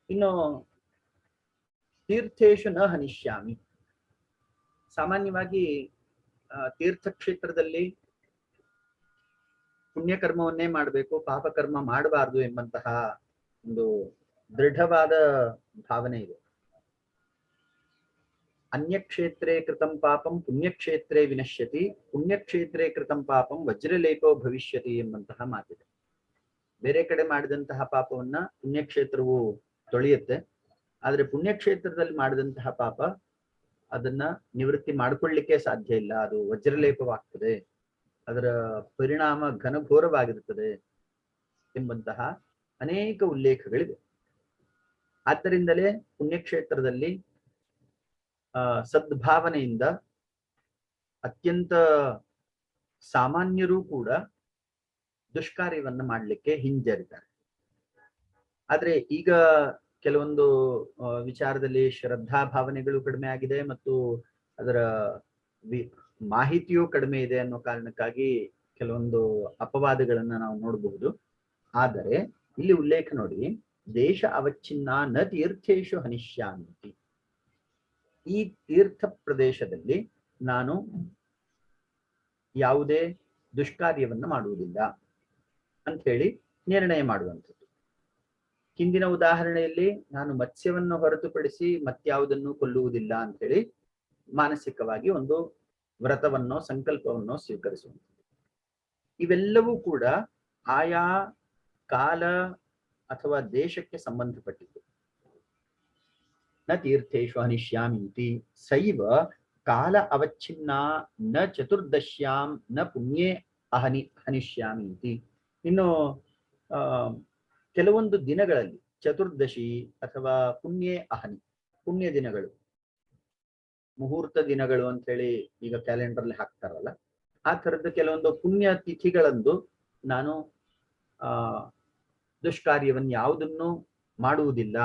ಇನ್ನು ತೀರ್ಥೇಶು ನ ಹನಿಷ್ಯಾಮಿ, ಸಾಮಾನ್ಯವಾಗಿ ತೀರ್ಥಕ್ಷೇತ್ರದಲ್ಲಿ ಪುಣ್ಯಕರ್ಮವನ್ನೇ ಮಾಡಬೇಕು, ಪಾಪಕರ್ಮ ಮಾಡಬಾರ್ದು ಎಂಬಂತಹ ಒಂದು ದೃಢವಾದ ಭಾವನೆ ಇದೆ. ಅನ್ಯಕ್ಷೇತ್ರೇ ಕೃತಂ ಪಾಪಂ ಪುಣ್ಯಕ್ಷೇತ್ರೇ ವಿನಶ್ಯತಿ, ಪುಣ್ಯಕ್ಷೇತ್ರೇ ಕೃತಂ ಪಾಪಂ ವಜ್ರಲೇಪೋ ಭವಿಷ್ಯತಿ ಎಂಬಂತಹ ಮಾತಿದೆ. ಬೇರೆ ಕಡೆ ಮಾಡಿದಂತಹ ಪಾಪವನ್ನ ಪುಣ್ಯಕ್ಷೇತ್ರವು ತೊಳೆಯುತ್ತೆ, ಆದ್ರೆ ಪುಣ್ಯಕ್ಷೇತ್ರದಲ್ಲಿ ಮಾಡಿದಂತಹ ಪಾಪ ಅದನ್ನ ನಿವೃತ್ತಿ ಮಾಡ್ಕೊಳ್ಳಿಕ್ಕೆ ಸಾಧ್ಯ ಇಲ್ಲ. ಅದು ವಜ್ರಲೇಪವಾಗ್ತದೆ, ಅದರ ಪರಿಣಾಮ ಘನಘೋರವಾಗಿರುತ್ತದೆ ಎಂಬಂತಹ ಅನೇಕ ಉಲ್ಲೇಖಗಳಿವೆ. ಆದ್ದರಿಂದಲೇ ಪುಣ್ಯಕ್ಷೇತ್ರದಲ್ಲಿ ಸದ್ಭಾವನೆಯಿಂದ ಅತ್ಯಂತ ಸಾಮಾನ್ಯರೂ ಕೂಡ ದುಷ್ಕಾರ್ಯವನ್ನ ಮಾಡಲಿಕ್ಕೆ ಹಿಂಜರಿತಾರೆ. ಆದ್ರೆ ಈಗ ಕೆಲವೊಂದು ವಿಚಾರದಲ್ಲಿ ಶ್ರದ್ಧಾ ಭಾವನೆಗಳು ಕಡಿಮೆ ಆಗಿದೆ ಮತ್ತು ಅದರ ಮಾಹಿತಿಯೂ ಕಡಿಮೆ ಇದೆ ಅನ್ನೋ ಕಾರಣಕ್ಕಾಗಿ ಕೆಲವೊಂದು ಅಪವಾದಗಳನ್ನ ನಾವು ನೋಡಬಹುದು. ಆದರೆ ಇಲ್ಲಿ ಉಲ್ಲೇಖ ನೋಡಿ, ದೇಶ ಅವಚ್ಛಿನ್ನ ನ ತೀರ್ಥೇಶು ಹನಿಷ್ಯಾಮಿ. ಈ ತೀರ್ಥ ಪ್ರದೇಶದಲ್ಲಿ ನಾನು ಯಾವುದೇ ದುಷ್ಕಾರ್ಯವನ್ನ ಮಾಡುವುದಿಲ್ಲ ಅಂತ ಹೇಳಿ ನಿರ್ಣಯ ಮಾಡುವಂಥದ್ದು. ಹಿಂದಿನ ಉದಾಹರಣೆಯಲ್ಲಿ ನಾನು ಮತ್ಸ್ಯವನ್ನು ಹೊರತುಪಡಿಸಿ ಮತ್ಯಾವುದನ್ನು ಕೊಲ್ಲುವುದಿಲ್ಲ ಅಂತ ಹೇಳಿ ಮಾನಸಿಕವಾಗಿ ಒಂದು ವ್ರತವನ್ನೋ ಸಂಕಲ್ಪವನ್ನೋ ಸ್ವೀಕರಿಸುವಂಥದ್ದು. ಇವೆಲ್ಲವೂ ಕೂಡ ಆಯಾ ಕಾಲ ಅಥವಾ ದೇಶಕ್ಕೆ ಸಂಬಂಧಪಟ್ಟಿದ್ದು. ನ ತೀರ್ಥೇಶು ಹನಿಷ್ಯಾಮೀತಿ ಸೈವ ಕಾಲ ಅವಚ್ಛಿನ್ನ ನ ಚತುರ್ದಶ್ಯಾಂ ನ ಪುಣ್ಯೇ ಹನಿಷ್ಯಾಮೀತಿ. ಇನ್ನು ಕೆಲವೊಂದು ದಿನಗಳಲ್ಲಿ ಚತುರ್ದಶಿ ಅಥವಾ ಪುಣ್ಯೇ ಅಹನಿ, ಪುಣ್ಯ ದಿನಗಳು, ಮುಹೂರ್ತ ದಿನಗಳು ಅಂತ ಹೇಳಿ ಈಗ ಕ್ಯಾಲೆಂಡರ್ಲಿ ಹಾಕ್ತಾರಲ್ಲ, ಆ ತರದ ಕೆಲವೊಂದು ಪುಣ್ಯ ತಿಥಿಗಳಂದು ನಾನು ದುಷ್ಕಾರ್ಯವನ್ನು ಯಾವುದನ್ನು ಮಾಡುವುದಿಲ್ಲ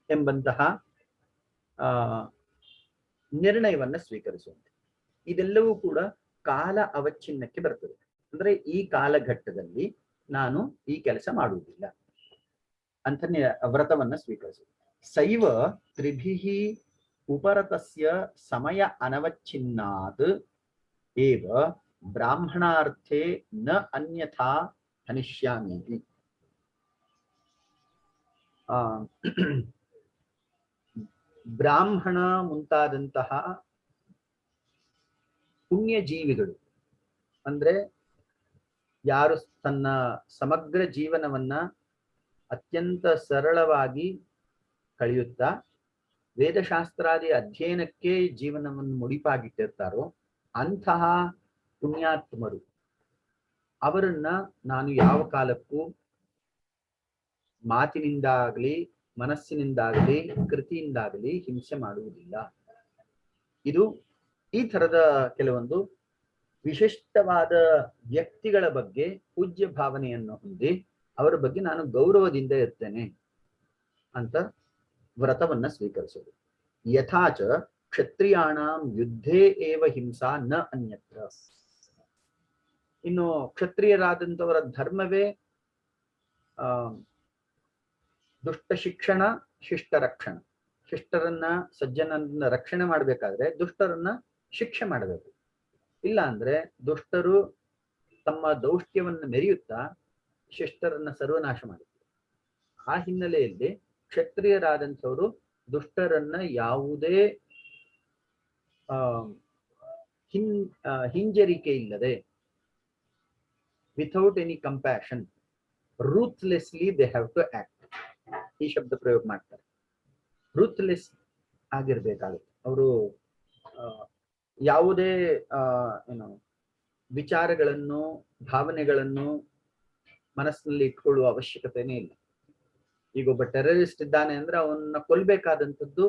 ಎಂಬಂತಹ ನಿರ್ಣಯವನ್ನ ಸ್ವೀಕರಿಸುವಂತೆ. ಇದೆಲ್ಲವೂ ಕೂಡ ಕಾಲ ಅವಚ್ಛಿನ್ನಕ್ಕೆ ಬರ್ತದೆ. ಅಂದ್ರೆ ಈ ಕಾಲಘಟ್ಟದಲ್ಲಿ ನಾನು ಈ ಕೆಲಸ ಮಾಡುವುದಿಲ್ಲ ಅಂತ ವ್ರತವನ್ನ ಸ್ವೀಕರಿಸುವುದು. ಸೈವ ತ್ರಿಭಿಹಿ ಉಪರತಸ್ಯ ಸಮಯ ಅನವಚ್ಛಿನ್ನಾತ್ ಏವ ಬ್ರಾಹ್ಮಣಾರ್ಥೇ ನ ಅನ್ಯಥಾ ಹನಿಷ್ಯಾಮಿ. ಬ್ರಾಹ್ಮಣ ಮುಂತಾದಂತಹ ಪುಣ್ಯ ಜೀವಿಗಳು ಅಂದ್ರೆ ಯಾರು ತನ್ನ ಸಮಗ್ರ ಜೀವನವನ್ನ ಅತ್ಯಂತ ಸರಳವಾಗಿ ಕಳೆಯುತ್ತಾ ವೇದಶಾಸ್ತ್ರಾದಿ ಅಧ್ಯಯನಕ್ಕೆ ಜೀವನವನ್ನು ಮುಡಿಪಾಗಿಟ್ಟಿರ್ತಾರೋ ಅಂತಹ ಪುಣ್ಯಾತ್ಮರು ಅವರನ್ನ ನಾನು ಯಾವ ಕಾಲಕ್ಕೂ ಮಾತಿನಿಂದಾಗಲಿ ಮನಸ್ಸಿನಿಂದಾಗಲಿ ಕೃತಿಯಿಂದಾಗಲಿ ಹಿಂಸೆ ಮಾಡುವುದಿಲ್ಲ. ಇದು ಈ ತರದ ಕೆಲವೊಂದು ವಿಶಿಷ್ಟವಾದ ವ್ಯಕ್ತಿಗಳ ಬಗ್ಗೆ ಪೂಜ್ಯ ಭಾವನೆಯನ್ನು ಹೊಂದಿ ಅವರ ಬಗ್ಗೆ ನಾನು ಗೌರವದಿಂದ ಇರ್ತೇನೆ ಅಂತ ವ್ರತವನ್ನ ಸ್ವೀಕರಿಸೋದು. ಯಥಾಚ ಕ್ಷತ್ರಿಯಾಣಾಂ ಯುದ್ಧೇ ಏವ ಹಿಂಸಾ ನ ಅನ್ಯತ್ರ. ಇನ್ನು ಕ್ಷತ್ರಿಯರಾದಂಥವರ ಧರ್ಮವೇ ದುಷ್ಟ ಶಿಕ್ಷಣ ಶಿಷ್ಟ ರಕ್ಷಣ. ಶಿಷ್ಟರನ್ನ ಸಜ್ಜನನ್ನ ರಕ್ಷಣೆ ಮಾಡ್ಬೇಕಾದ್ರೆ ದುಷ್ಟರನ್ನ ಶಿಕ್ಷೆ ಮಾಡಬೇಕು. ಇಲ್ಲ ಅಂದ್ರೆ ದುಷ್ಟರು ತಮ್ಮ ದೌಷ್ಟ್ಯವನ್ನ ಮೆರೆಯುತ್ತಾ ಶಿಷ್ಟರನ್ನ ಸರ್ವನಾಶ ಮಾಡುತ್ತಾರೆ. ಆ ಹಿನ್ನೆಲೆಯಲ್ಲಿ ಕ್ಷತ್ರಿಯರಾದಂಥವರು ದುಷ್ಟರನ್ನ ಯಾವುದೇ ಹಿಂಜರಿಕೆ ಇಲ್ಲದೆ without any compassion ruthlessly they have to act. ಈ ಶಬ್ದ ಪ್ರಯೋಗ ಮಾಡ್ತಾರೆ. ರೂತ್ಲೆಸ್ ಆಗಿರ್ಬೇಕಾಗುತ್ತೆ. ಅವರು ಯಾವುದೇ ವಿಚಾರಗಳನ್ನು ಭಾವನೆಗಳನ್ನು ಮನಸ್ಸಿನಲ್ಲಿ ಇಟ್ಕೊಳ್ಳುವ ಅವಶ್ಯಕತೆನೇ ಇಲ್ಲ. ಈಗ ಒಬ್ಬ ಟೆರರಿಸ್ಟ್ ಇದ್ದಾನೆ ಅಂದ್ರೆ ಅವನ್ನ ಕೊಲ್ಬೇಕಾದಂಥದ್ದು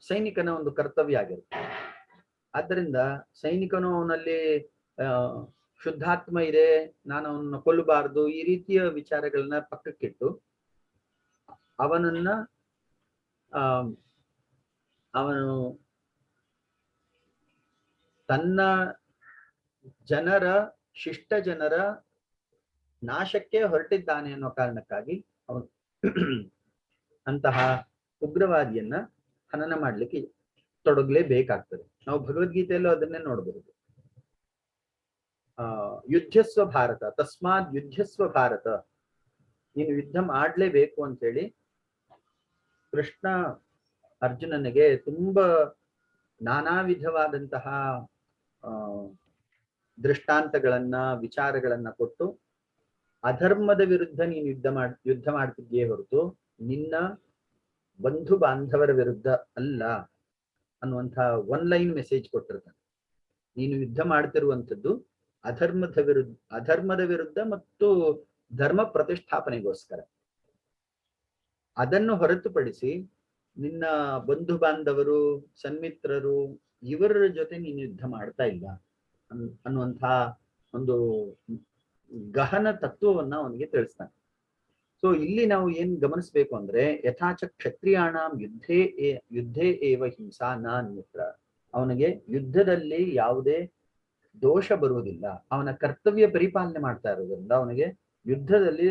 ಸೈನಿಕನ ಒಂದು ಕರ್ತವ್ಯ ಆಗಿರುತ್ತೆ. ಆದ್ದರಿಂದ ಸೈನಿಕನು ಅವನಲ್ಲಿ ಶುದ್ಧಾತ್ಮ ಇದೆ, ನಾನು ಅವನ್ನ ಕೊಲ್ಲಬಾರ್ದು, ಈ ರೀತಿಯ ವಿಚಾರಗಳನ್ನ ಪಕ್ಕಕ್ಕಿಟ್ಟು ಅವನು ತನ್ನ ಜನರ ಶಿಷ್ಟ ಜನರ ನಾಶಕ್ಕೆ ಹೊರಟಿದ್ದಾನೆ ಅನ್ನೋ ಕಾರಣಕ್ಕಾಗಿ ಅವನು ಅಂತಹ ಉಗ್ರವಾದಿಯನ್ನ ಹನನ ಮಾಡ್ಲಿಕ್ಕೆ ತೊಡಗಲೇಬೇಕಾಗ್ತದೆ. ನಾವು ಭಗವದ್ಗೀತೆಯಲ್ಲೂ ಅದನ್ನೇ ನೋಡಬಹುದು. ಯುದ್ಧಸ್ವ ಭಾರತ ತಸ್ಮಾತ್ ಯುದ್ಧಸ್ವ ಭಾರತ, ನೀನು ಯುದ್ಧ ಮಾಡ್ಲೇಬೇಕು ಅಂತೇಳಿ ಕೃಷ್ಣ ಅರ್ಜುನನಿಗೆ ತುಂಬಾ ನಾನಾ ವಿಧವಾದಂತಹ ದೃಷ್ಟಾಂತಗಳನ್ನ ವಿಚಾರಗಳನ್ನ ಕೊಟ್ಟು ಅಧರ್ಮದ ವಿರುದ್ಧ ನೀನು ಯುದ್ಧ ಮಾಡ್ತಿದ್ದೀಯೇ ಹೊರತು ನಿನ್ನ ಬಂಧು ಬಾಂಧವರ ವಿರುದ್ಧ ಅಲ್ಲ ಅನ್ನುವಂತಹ ಒನ್ ಲೈನ್ ಮೆಸೇಜ್ ಕೊಟ್ಟಿರ್ತಾನೆ. ನೀನು ಯುದ್ಧ ಮಾಡ್ತಿರುವಂಥದ್ದು ಅಧರ್ಮದ ವಿರುದ್ಧ ಮತ್ತು ಧರ್ಮ ಪ್ರತಿಷ್ಠಾಪನೆಗೋಸ್ಕರ. ಅದನ್ನು ಹೊರತುಪಡಿಸಿ ನಿನ್ನ ಬಂಧು ಬಾಂಧವರು ಸನ್ಮಿತ್ರರು ಇವರ ಜೊತೆ ನೀನು ಯುದ್ಧ ಮಾಡ್ತಾ ಇಲ್ಲ ಅನ್ನುವಂತಹ ಒಂದು ಗಹನ ತತ್ವವನ್ನ ಅವನಿಗೆ ತಿಳಿಸ್ತಾನೆ. ಸೊ ಇಲ್ಲಿ ನಾವು ಏನ್ ಗಮನಿಸ್ಬೇಕು ಅಂದ್ರೆ ಯಥಾಚ ಕ್ಷತ್ರಿಯಾಣಾಂ ಯುದ್ಧೇ ಏವ ಹಿಂಸಾ ನ ಅನ್ಯತ್ರ. ಅವನಿಗೆ ಯುದ್ಧದಲ್ಲಿ ಯಾವುದೇ ದೋಷ ಬರುವುದಿಲ್ಲ. ಅವನ ಕರ್ತವ್ಯ ಪರಿಪಾಲನೆ ಮಾಡ್ತಾ ಇರೋದ್ರಿಂದ ಅವನಿಗೆ ಯುದ್ಧದಲ್ಲಿ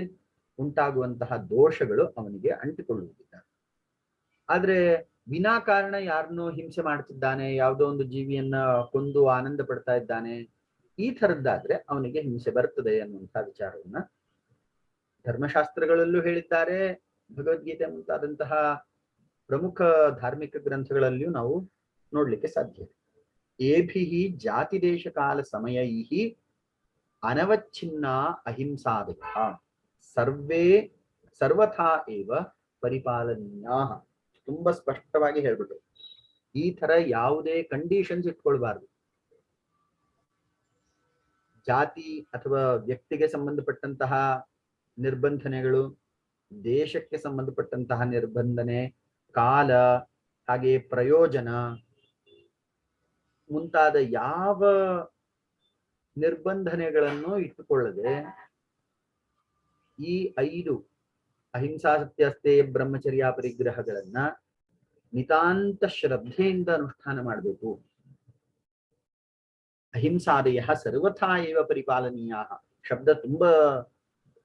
ಉಂಟಾಗುವಂತಹ ದೋಷಗಳು ಅವನಿಗೆ ಅಂಟಿಕೊಳ್ಳುವುದಿಲ್ಲ. ಆದ್ರೆ ವಿನಾಕಾರಣ ಯಾರನ್ನೋ ಹಿಂಸೆ ಮಾಡ್ತಿದ್ದಾನೆ, ಯಾವುದೋ ಒಂದು ಜೀವಿಯನ್ನ ಕೊಂದು ಆನಂದ ಪಡ್ತಾ ಇದ್ದಾನೆ, ಈ ಥರದ್ದಾದ್ರೆ ಅವನಿಗೆ ಹಿಂಸೆ ಬರ್ತದೆ ಅನ್ನುವಂತಹ ವಿಚಾರವನ್ನ ಧರ್ಮಶಾಸ್ತ್ರಗಳಲ್ಲೂ ಹೇಳಿದ್ದಾರೆ. ಭಗವದ್ಗೀತೆ ಮುಂತಾದಂತಹ ಪ್ರಮುಖ ಧಾರ್ಮಿಕ ಗ್ರಂಥಗಳಲ್ಲಿಯೂ ನಾವು ನೋಡ್ಲಿಕ್ಕೆ ಸಾಧ್ಯ. ಏಭಿಹಿ ಜಾತಿ ದೇಶ ಕಾಲ ಸಮಯೈಹಿ ಅನವಚ್ಛಿನ್ನ ಅಹಿಂಸಾದಯ ಸರ್ವಥಾ ಏವ ಪರಿಪಾಲನೀಯಾ. ತುಂಬಾ ಸ್ಪಷ್ಟವಾಗಿ ಹೇಳ್ಬಿಟ್ರು. ಈ ತರ ಯಾವುದೇ ಕಂಡೀಷನ್ಸ್ ಇಟ್ಕೊಳ್ಬಾರ್ದು. ಜಾತಿ ಅಥವಾ ವ್ಯಕ್ತಿಗೆ ಸಂಬಂಧಪಟ್ಟಂತಹ ನಿರ್ಬಂಧನೆಗಳು, ದೇಶಕ್ಕೆ ಸಂಬಂಧಪಟ್ಟಂತಹ ನಿರ್ಬಂಧನೆ, ಕಾಲ, ಹಾಗೆ ಪ್ರಯೋಜನ ಮುಂತಾದ ಯಾವ ನಿರ್ಬಂಧನೆಗಳನ್ನು ಇಟ್ಟುಕೊಳ್ಳದೆ ಈ 5 ಅಹಿಂಸಾ ಸತ್ಯಾಸ್ತೆಯ ಬ್ರಹ್ಮಚರ್ಯ ಪರಿಗ್ರಹಗಳನ್ನ ನಿತಾಂತ ಶ್ರದ್ಧೆಯಿಂದ ಅನುಷ್ಠಾನ ಮಾಡಬೇಕು. ಅಹಿಂಸಾದಯ ಸರ್ವಥಾ ಏವ ಪರಿಪಾಲನೀಯ ಶಬ್ದ ತುಂಬಾ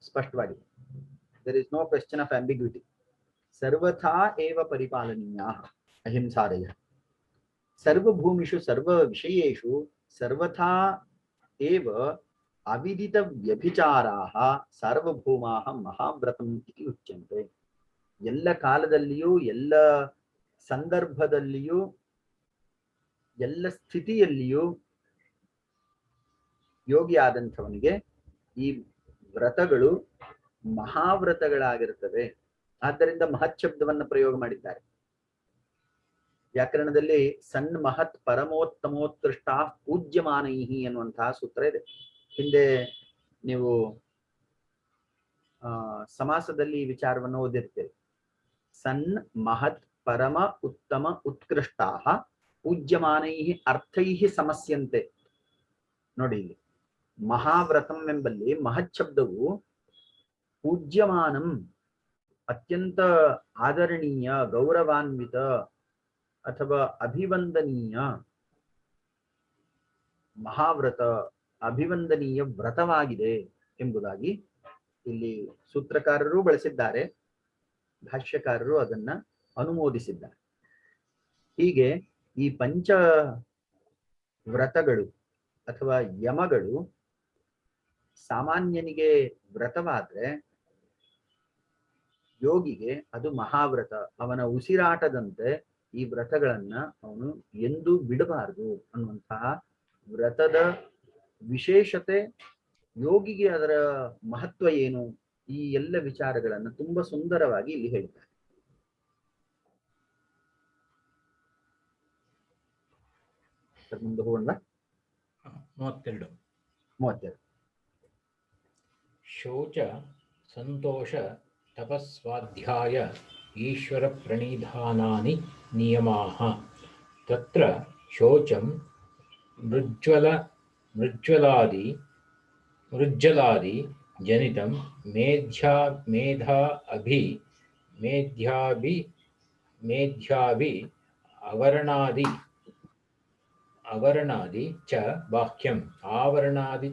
ಸ್ಪಷ್ಟವಾಗಿದೆ. There is no question of ambiguity. ಸರ್ವಥಾ ಏವ ಪರಿಪಾಲನೀಯ ಅಹಿಂಸಾದಯ ಸರ್ವಭೂಮಿಷು ಸರ್ವ ವಿಷಯೇಷು ಸರ್ವಥಾ ಏವ ಅವಿದಿತ ವ್ಯಭಿಚಾರಾಹ ಸಾರ್ವಭೌಮಾಹ ಮಹಾವ್ರತಂ ಇತಿ ಉಚ್ಯಂತೆ. ಎಲ್ಲ ಕಾಲದಲ್ಲಿಯೂ, ಎಲ್ಲ ಸಂದರ್ಭದಲ್ಲಿಯೂ, ಎಲ್ಲ ಸ್ಥಿತಿಯಲ್ಲಿಯೂ ಯೋಗಿ ಆದಂಥವನಿಗೆ ಈ ವ್ರತಗಳು ಮಹಾವ್ರತಗಳಾಗಿರುತ್ತವೆ. ಆದ್ದರಿಂದ ಮಹತ್ ಶಬ್ದವನ್ನ ಪ್ರಯೋಗ ಮಾಡಿದ್ದಾರೆ. ವ್ಯಾಕರಣದಲ್ಲಿ ಸನ್ ಮಹತ್ ಪರಮೋತ್ತಮೋತ್ಕೃಷ್ಟ ಪೂಜ್ಯಮಾನೈಹಿ ಅನ್ನುವಂತಹ ಸೂತ್ರ ಇದೆ. ಹಿಂದೆ ನೀವು ಸಮಾಸದಲ್ಲಿ ಈ ವಿಚಾರವನ್ನು ಓದಿರ್ತೇವೆ. ಸನ್ ಮಹತ್ ಪರಮ ಉತ್ತಮ ಉತ್ಕೃಷ್ಟಾ ಪೂಜ್ಯಮಾನೈಹಿ ಅರ್ಥೈಹಿ ಸಮಸ್ಯಂತೆ. ನೋಡಿ, ಇಲ್ಲಿ ಮಹಾವ್ರತಂ ಎಂಬಲ್ಲಿ ಮಹತ್ ಶಬ್ದವು ಪೂಜ್ಯಮಾನಂ, ಅತ್ಯಂತ ಆದರಣೀಯ, ಗೌರವಾನ್ವಿತ ಅಥವಾ ಅಭಿವಂದನೀಯ ಮಹಾವ್ರತ, ಅಭಿವಂದನೀಯ ವ್ರತವಾಗಿದೆ ಎಂಬುದಾಗಿ ಇಲ್ಲಿ ಸೂತ್ರಕಾರರು ಬಳಸಿದ್ದಾರೆ, ಭಾಷ್ಯಕಾರರು ಅದನ್ನ ಅನುಮೋದಿಸಿದ್ದಾರೆ. ಹೀಗೆ ಈ ಪಂಚ ವ್ರತಗಳು ಅಥವಾ ಯಮಗಳು ಸಾಮಾನ್ಯನಿಗೆ ವ್ರತವಾದ್ರೆ ಯೋಗಿಗೆ ಅದು ಮಹಾವ್ರತ. ಅವನ ಉಸಿರಾಟದಂತೆ ಈ ವ್ರತಗಳನ್ನ ಅವನು ಎಂದೂ ಬಿಡಬಾರದು ಅನ್ನುವಂತಹ ವ್ರತದ ವಿಶೇಷತೆ, ಯೋಗಿಗೆ ಅದರ ಮಹತ್ವ ಏನು, ಈ ಎಲ್ಲ ವಿಚಾರಗಳನ್ನು ತುಂಬಾ ಸುಂದರವಾಗಿ ಇಲ್ಲಿ ಹೇಳ್ತಾರೆ. ಮುಂದೆ ಹೋಗೋಣ. 32 ಶೌಚ ಸಂತೋಷ ತಪಸ್ವಾಧ್ಯಾಯ ಈಶ್ವರ ಪ್ರಣೀಧಾನಾನಿ ನಿಯಮಾಃ. ತತ್ರ ಶೌಚಂ ಮೃಜ್ಜಲಾದಿ ಜನಿತಂ ಮೇಧ್ಯಾಭಿ ಅವರಣಾದಿ ಚ ಬಾಹ್ಯಂ ಅವಹರಣಾದಿ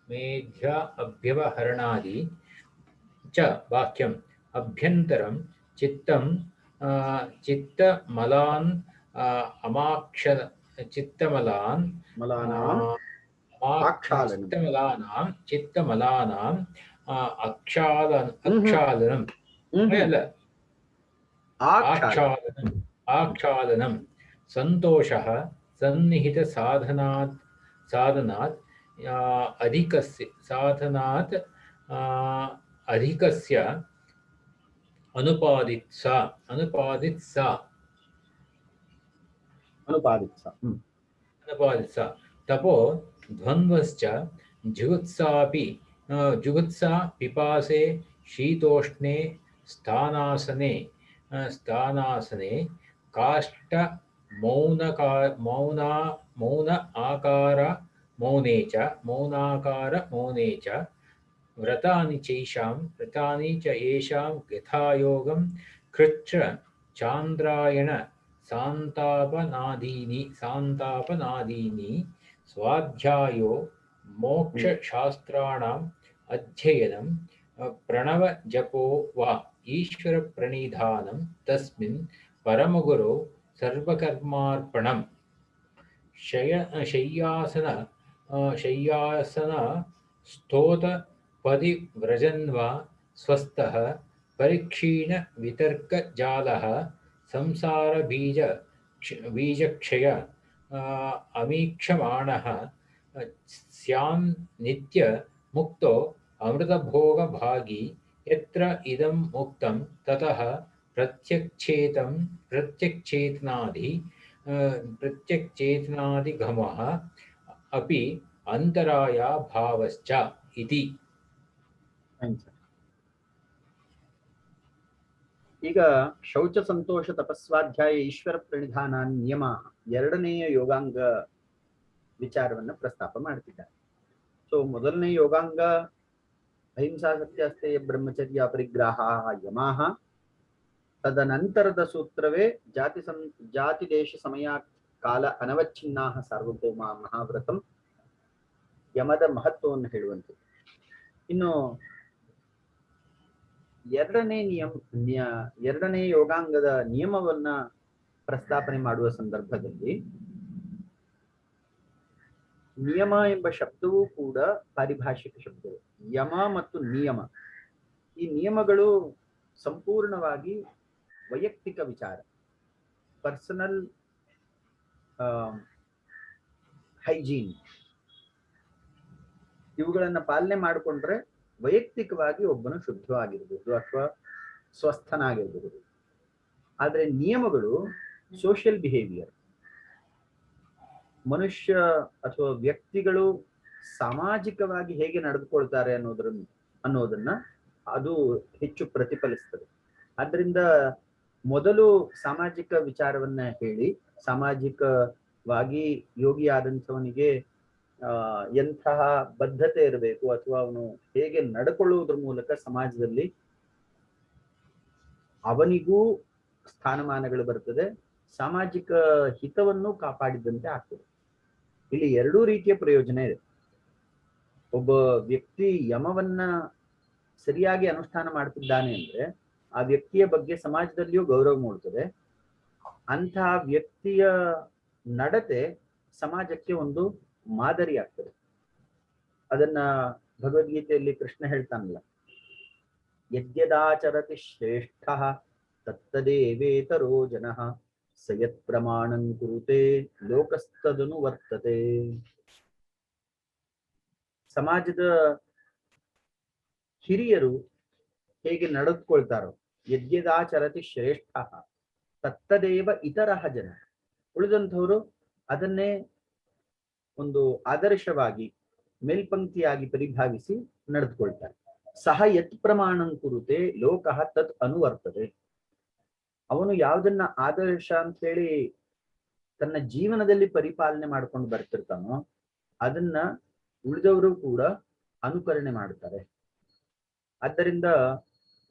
ಮೇಧ್ಯ ಅಭ್ಯವಹರಣಾದಿ ಚ ಬಾಹ್ಯಂ ಅಭ್ಯಂತರಂ ಚಿತ್ತಮಲಾನ್ ಚಿತ್ತಮಲಾನಾಂ ಆಕ್ಷಾಲನಂ ಸಂತೋಷಃ ಸನ್ನಿಹಿತ ಸಾಧನಾತ್ ಅಧಿಕಸ್ಯ ಅನುಪಾದಿತ್ಸ ತಪೋ ದ್ವಂದ್ವಶ್ಚ ಜುಗುತ್ಸಾ ಪಿಪಾಸೆ ಶೀತೋಷ್ಣೆ ಸ್ಥಾನಾಸನೆ ಕಾಷ್ಟ ಮೌನಾಕಾರ ಮೌನೆ ಚ ವ್ರತಾನಿ ಚ ಯೇಷಾಂ ಯಥಾಯೋಗಂ ಕೃಚ್ಛ ಚಾಂದ್ರಾಯಣ ಸಾಂತಾಪನಾದೀನಿ ಸ್ವಾಧ್ಯಾಯೋ ಮೋಕ್ಷಶಾಸ್ತ್ರಾಣಾಂ ಅಧ್ಯಯನಂ ಪ್ರಣವ ಜಪೋ ವಾ ಈಶ್ವರ ಪ್ರಣೀಧಾನಂ ತಸ್ಮಿನ್ ಪರಮಗುರೋ ಸರ್ವಕರ್ಮಾರ್ಪಣಂ ಶಯ್ಯಾಸನ ಸ್ತೋತ ಪದಿ ವ್ರಜನ್ವಾ ಸ್ವಸ್ಥಃ ಪರಿಕ್ಷೀಣ ವಿತರ್ಕ ಜಾಲಃ ಸಂಸಾರ ಬೀಜಕ್ಷಯ ಅಮೀಕ್ಷಮಾಣಃ ಸ್ಯಾನ್ ನಿತ್ಯ ಮುಕ್ತೋ ಅಮೃತಭೋಗ ಭಾಗಿ ಯತ್ರ ಇದಂ ಮುಕ್ತಂ ತತಃ ಪ್ರತ್ಯಕ್ಷೇತನಾದಿಗಮಃ ಅಪಿ ಅಂತರಾಯ ಭಾವಶ್ಚ ಇತಿ. ಈಗ ಶೌಚ ಸಂತೋಷ ತಪಸ್ವಾಧ್ಯಾಯ ಈಶ್ವರ ಪ್ರಣಿಧಾನ ನಿಯಮ ಎರಡನೆಯ ಯೋಗಾಂಗ ವಿಚಾರವನ್ನ ಪ್ರಸ್ತಾಪ ಮಾಡ್ತಿದ್ದಾರೆ. ಸೊ ಮೊದಲನೇ ಯೋಗಾಂಗ ಅಹಿಂಸಾ ಸತ್ಯಾಸ್ತೆಯ ಬ್ರಹ್ಮಚರ್ಯ ಪರಿಗ್ರಹ ಯಮಾಹ ತದನಂತರದ ಸೂತ್ರವೇ ಜಾತಿ ದೇಶ ಸಮಯ ಕಾಲ ಅನವಚ್ಛಿನ್ನಾ ಸಾರ್ವಭೌಮ ಮಹಾವ್ರತಂ ಯಮದ ಮಹತ್ವವನ್ನು ಹೇಳುವಂಥದ್ದು. ಇನ್ನು ಎರಡನೇ ಯೋಗಾಂಗದ ನಿಯಮವನ್ನ ಪ್ರಸ್ತಾಪನೆ ಮಾಡುವ ಸಂದರ್ಭದಲ್ಲಿ ನಿಯಮ ಎಂಬ ಶಬ್ದವೂ ಕೂಡ ಪಾರಿಭಾಷಿಕ ಶಬ್ದವು. ಯಮ ಮತ್ತು ನಿಯಮ, ಈ ನಿಯಮಗಳು ಸಂಪೂರ್ಣವಾಗಿ ವೈಯಕ್ತಿಕ ವಿಚಾರ, ಪರ್ಸನಲ್ ಹೈಜೀನ್. ಇವುಗಳನ್ನ ಪಾಲನೆ ಮಾಡಿಕೊಂಡ್ರೆ ವೈಯಕ್ತಿಕವಾಗಿ ಒಬ್ಬನು ಶುದ್ಧವಾಗಿರಬಹುದು ಅಥವಾ ಸ್ವಸ್ಥನಾಗಿರಬಹುದು. ಆದ್ರೆ ನಿಯಮಗಳು ಸೋಷಿಯಲ್ ಬಿಹೇವಿಯರ್, ಮನುಷ್ಯ ಅಥವಾ ವ್ಯಕ್ತಿಗಳು ಸಾಮಾಜಿಕವಾಗಿ ಹೇಗೆ ನಡೆದುಕೊಳ್ತಾರೆ ಅನ್ನೋದನ್ನ ಅದು ಹೆಚ್ಚು ಪ್ರತಿಫಲಿಸ್ತದೆ. ಆದ್ರಿಂದ ಮೊದಲು ಸಾಮಾಜಿಕ ವಿಚಾರವನ್ನ ಹೇಳಿ, ಸಾಮಾಜಿಕವಾಗಿ ಯೋಗಿ ಆದಂಥವನಿಗೆ ಎಂತಹ ಬದ್ಧತೆ ಇರಬೇಕು ಅಥವಾ ಅವನು ಹೇಗೆ ನಡ್ಕೊಳ್ಳುವುದ್ರ ಮೂಲಕ ಸಮಾಜದಲ್ಲಿ ಅವನಿಗೂ ಸ್ಥಾನಮಾನಗಳು ಬರ್ತದೆ, ಸಾಮಾಜಿಕ ಹಿತವನ್ನು ಕಾಪಾಡಿದಂತೆ ಆಗ್ತದೆ. ಇಲ್ಲಿ ಎರಡೂ ರೀತಿಯ ಪ್ರಯೋಜನ ಇದೆ. ಒಬ್ಬ ವ್ಯಕ್ತಿ ಯಮವನ್ನ ಸರಿಯಾಗಿ ಅನುಷ್ಠಾನ ಮಾಡ್ತಿದ್ದಾನೆ ಅಂದ್ರೆ ಆ ವ್ಯಕ್ತಿಯ ಬಗ್ಗೆ ಸಮಾಜದಲ್ಲಿಯೂ ಗೌರವ ಮೂಡ್ತದೆ. ಅಂತಹ ವ್ಯಕ್ತಿಯ ನಡತೆ ಸಮಾಜಕ್ಕೆ ಒಂದು ಮಾದರಿ ಆಗ್ತದೆ. ಅದನ್ನ ಭಗವದ್ಗೀತೆಯಲ್ಲಿ ಕೃಷ್ಣ ಹೇಳ್ತಾನಲ್ಲ, ಯದ್ಯದಾಚರತಿ ಶ್ರೇಷ್ಠ ತತ್ತದೇವೇತರೋ ಜನಃ ಸಯತ್ ಪ್ರಮಾಣಂ ಕುರುತೆ ಲೋಕಸ್ತದನು ವರ್ತತೆ. ಸಮಾಜದ ಹಿರಿಯರು ಹೇಗೆ ನಡೆದುಕೊಳ್ತಾರೋ, ಯದ್ಯದಾಚರತಿ ಶ್ರೇಷ್ಠ ತತ್ತದೇವ ಇತರಃ ಜನ, ಉಳಿದಂಥವರು ಅದನ್ನೇ ಒಂದು ಆದರ್ಶವಾಗಿ ಮೇಲ್ಪಂಕ್ತಿಯಾಗಿ ಪರಿಭಾವಿಸಿ ನಡೆದುಕೊಳ್ತಾರೆ. ಸಹ ಯತ್ ಪ್ರಮಾಣಂ ಕುರುತೆ ಲೋಕಃ ತತ್ ಅನುವರ್ತದೆ. ಅವನು ಯಾವುದನ್ನ ಆದರ್ಶ ಅಂತ ಹೇಳಿ ತನ್ನ ಜೀವನದಲ್ಲಿ ಪರಿಪಾಲನೆ ಮಾಡ್ಕೊಂಡು ಬರ್ತಿರ್ತಾನೋ ಅದನ್ನ ಉಳಿದವರು ಕೂಡ ಅನುಕರಣೆ ಮಾಡ್ತಾರೆ. ಆದ್ದರಿಂದ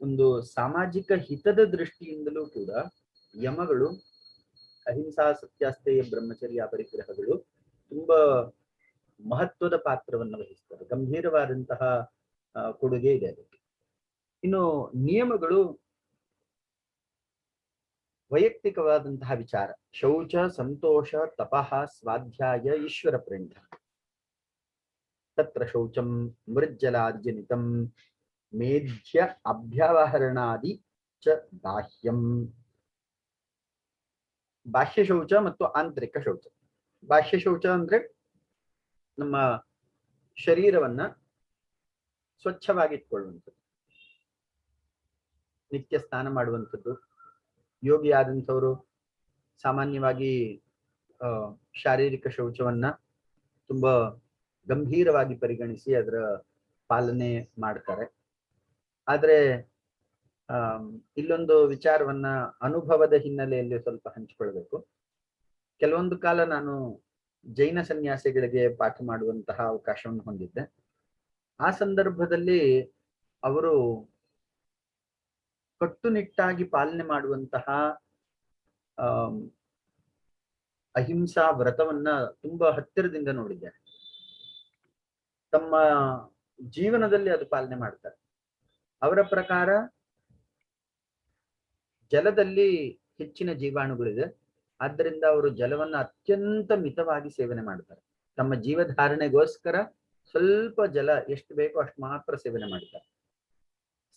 ಒಂದು ಸಾಮಾಜಿಕ ಹಿತದ ದೃಷ್ಟಿಯಿಂದಲೂ ಕೂಡ ಯಮಗಳು, ಅಹಿಂಸಾ ಸತ್ಯಾಸ್ತೆಯ ಬ್ರಹ್ಮಚರ್ಯ ಪರಿಗ್ರಹಗಳು ತುಂಬಾ ಮಹತ್ವದ ಪಾತ್ರವನ್ನು ವಹಿಸ್ತಾರೆ. ಗಂಭೀರವಾದಂತಹ ಕೊಡುಗೆ ಇದೆ ಅದಕ್ಕೆ. ಇನ್ನು ನಿಯಮಗಳು ವೈಯಕ್ತಿಕವಾದಂತಹ ವಿಚಾರ. ಶೌಚ, ಸಂತೋಷ, ತಪಃ, ಸ್ವಾಧ್ಯಾಯ, ಈಶ್ವರ ಪ್ರೇಂಧ. ತತ್ರ ಶೌಚಂ ಮೃಜ್ಜಲಾರ್ಜನಿತಂ ಮೇಧ್ಯ ಅಭ್ಯವಹರಣಾದಿ ಚ ಬಾಹ್ಯಂ. ಬಾಹ್ಯ ಶೌಚ ಮತ್ತು ಆಂತರಿಕ ಶೌಚ. ಬಾಹ್ಯ ಶೌಚ ಅಂದ್ರೆ ನಮ್ಮ ಶರೀರವನ್ನ ಸ್ವಚ್ಛವಾಗಿಟ್ಕೊಳ್ಳುವಂಥದ್ದು, ನಿತ್ಯ ಸ್ನಾನ ಮಾಡುವಂಥದ್ದು. ಯೋಗಿ ಆದಂಥವರು ಸಾಮಾನ್ಯವಾಗಿ ಶಾರೀರಿಕ ಶೌಚವನ್ನ ತುಂಬಾ ಗಂಭೀರವಾಗಿ ಪರಿಗಣಿಸಿ ಅದರ ಪಾಲನೆ ಮಾಡ್ತಾರೆ. ಆದ್ರೆ ಇಲ್ಲೊಂದು ವಿಚಾರವನ್ನ ಅನುಭವದ ಹಿನ್ನೆಲೆಯಲ್ಲಿ ಸ್ವಲ್ಪ ಹಂಚಿಕೊಳ್ಬೇಕು. ಕೆಲವೊಂದು ಕಾಲ ನಾನು ಜೈನ ಸನ್ಯಾಸಿಗಳಿಗೆ ಪಾಠ ಮಾಡುವಂತಹ ಅವಕಾಶವನ್ನು ಹೊಂದಿದ್ದೆ. ಆ ಸಂದರ್ಭದಲ್ಲಿ ಅವರು ಕಟ್ಟುನಿಟ್ಟಾಗಿ ಪಾಲನೆ ಮಾಡುವಂತಹ ಅಹಿಂಸಾ ವ್ರತವನ್ನ ತುಂಬಾ ಹತ್ತಿರದಿಂದ ನೋಡಿದ್ದಾರೆ. ತಮ್ಮ ಜೀವನದಲ್ಲಿ ಅದು ಪಾಲನೆ ಮಾಡ್ತಾರೆ. ಅವರ ಪ್ರಕಾರ ಜಲದಲ್ಲಿ ಹೆಚ್ಚಿನ ಜೀವಾಣುಗಳಿದೆ, ಆದ್ದರಿಂದ ಅವರು ಜಲವನ್ನ ಅತ್ಯಂತ ಮಿತವಾಗಿ ಸೇವನೆ ಮಾಡ್ತಾರೆ. ತಮ್ಮ ಜೀವಧಾರಣೆಗೋಸ್ಕರ ಸ್ವಲ್ಪ ಜಲ ಎಷ್ಟು ಬೇಕೋ ಅಷ್ಟು ಮಾತ್ರ ಸೇವನೆ ಮಾಡ್ತಾರೆ.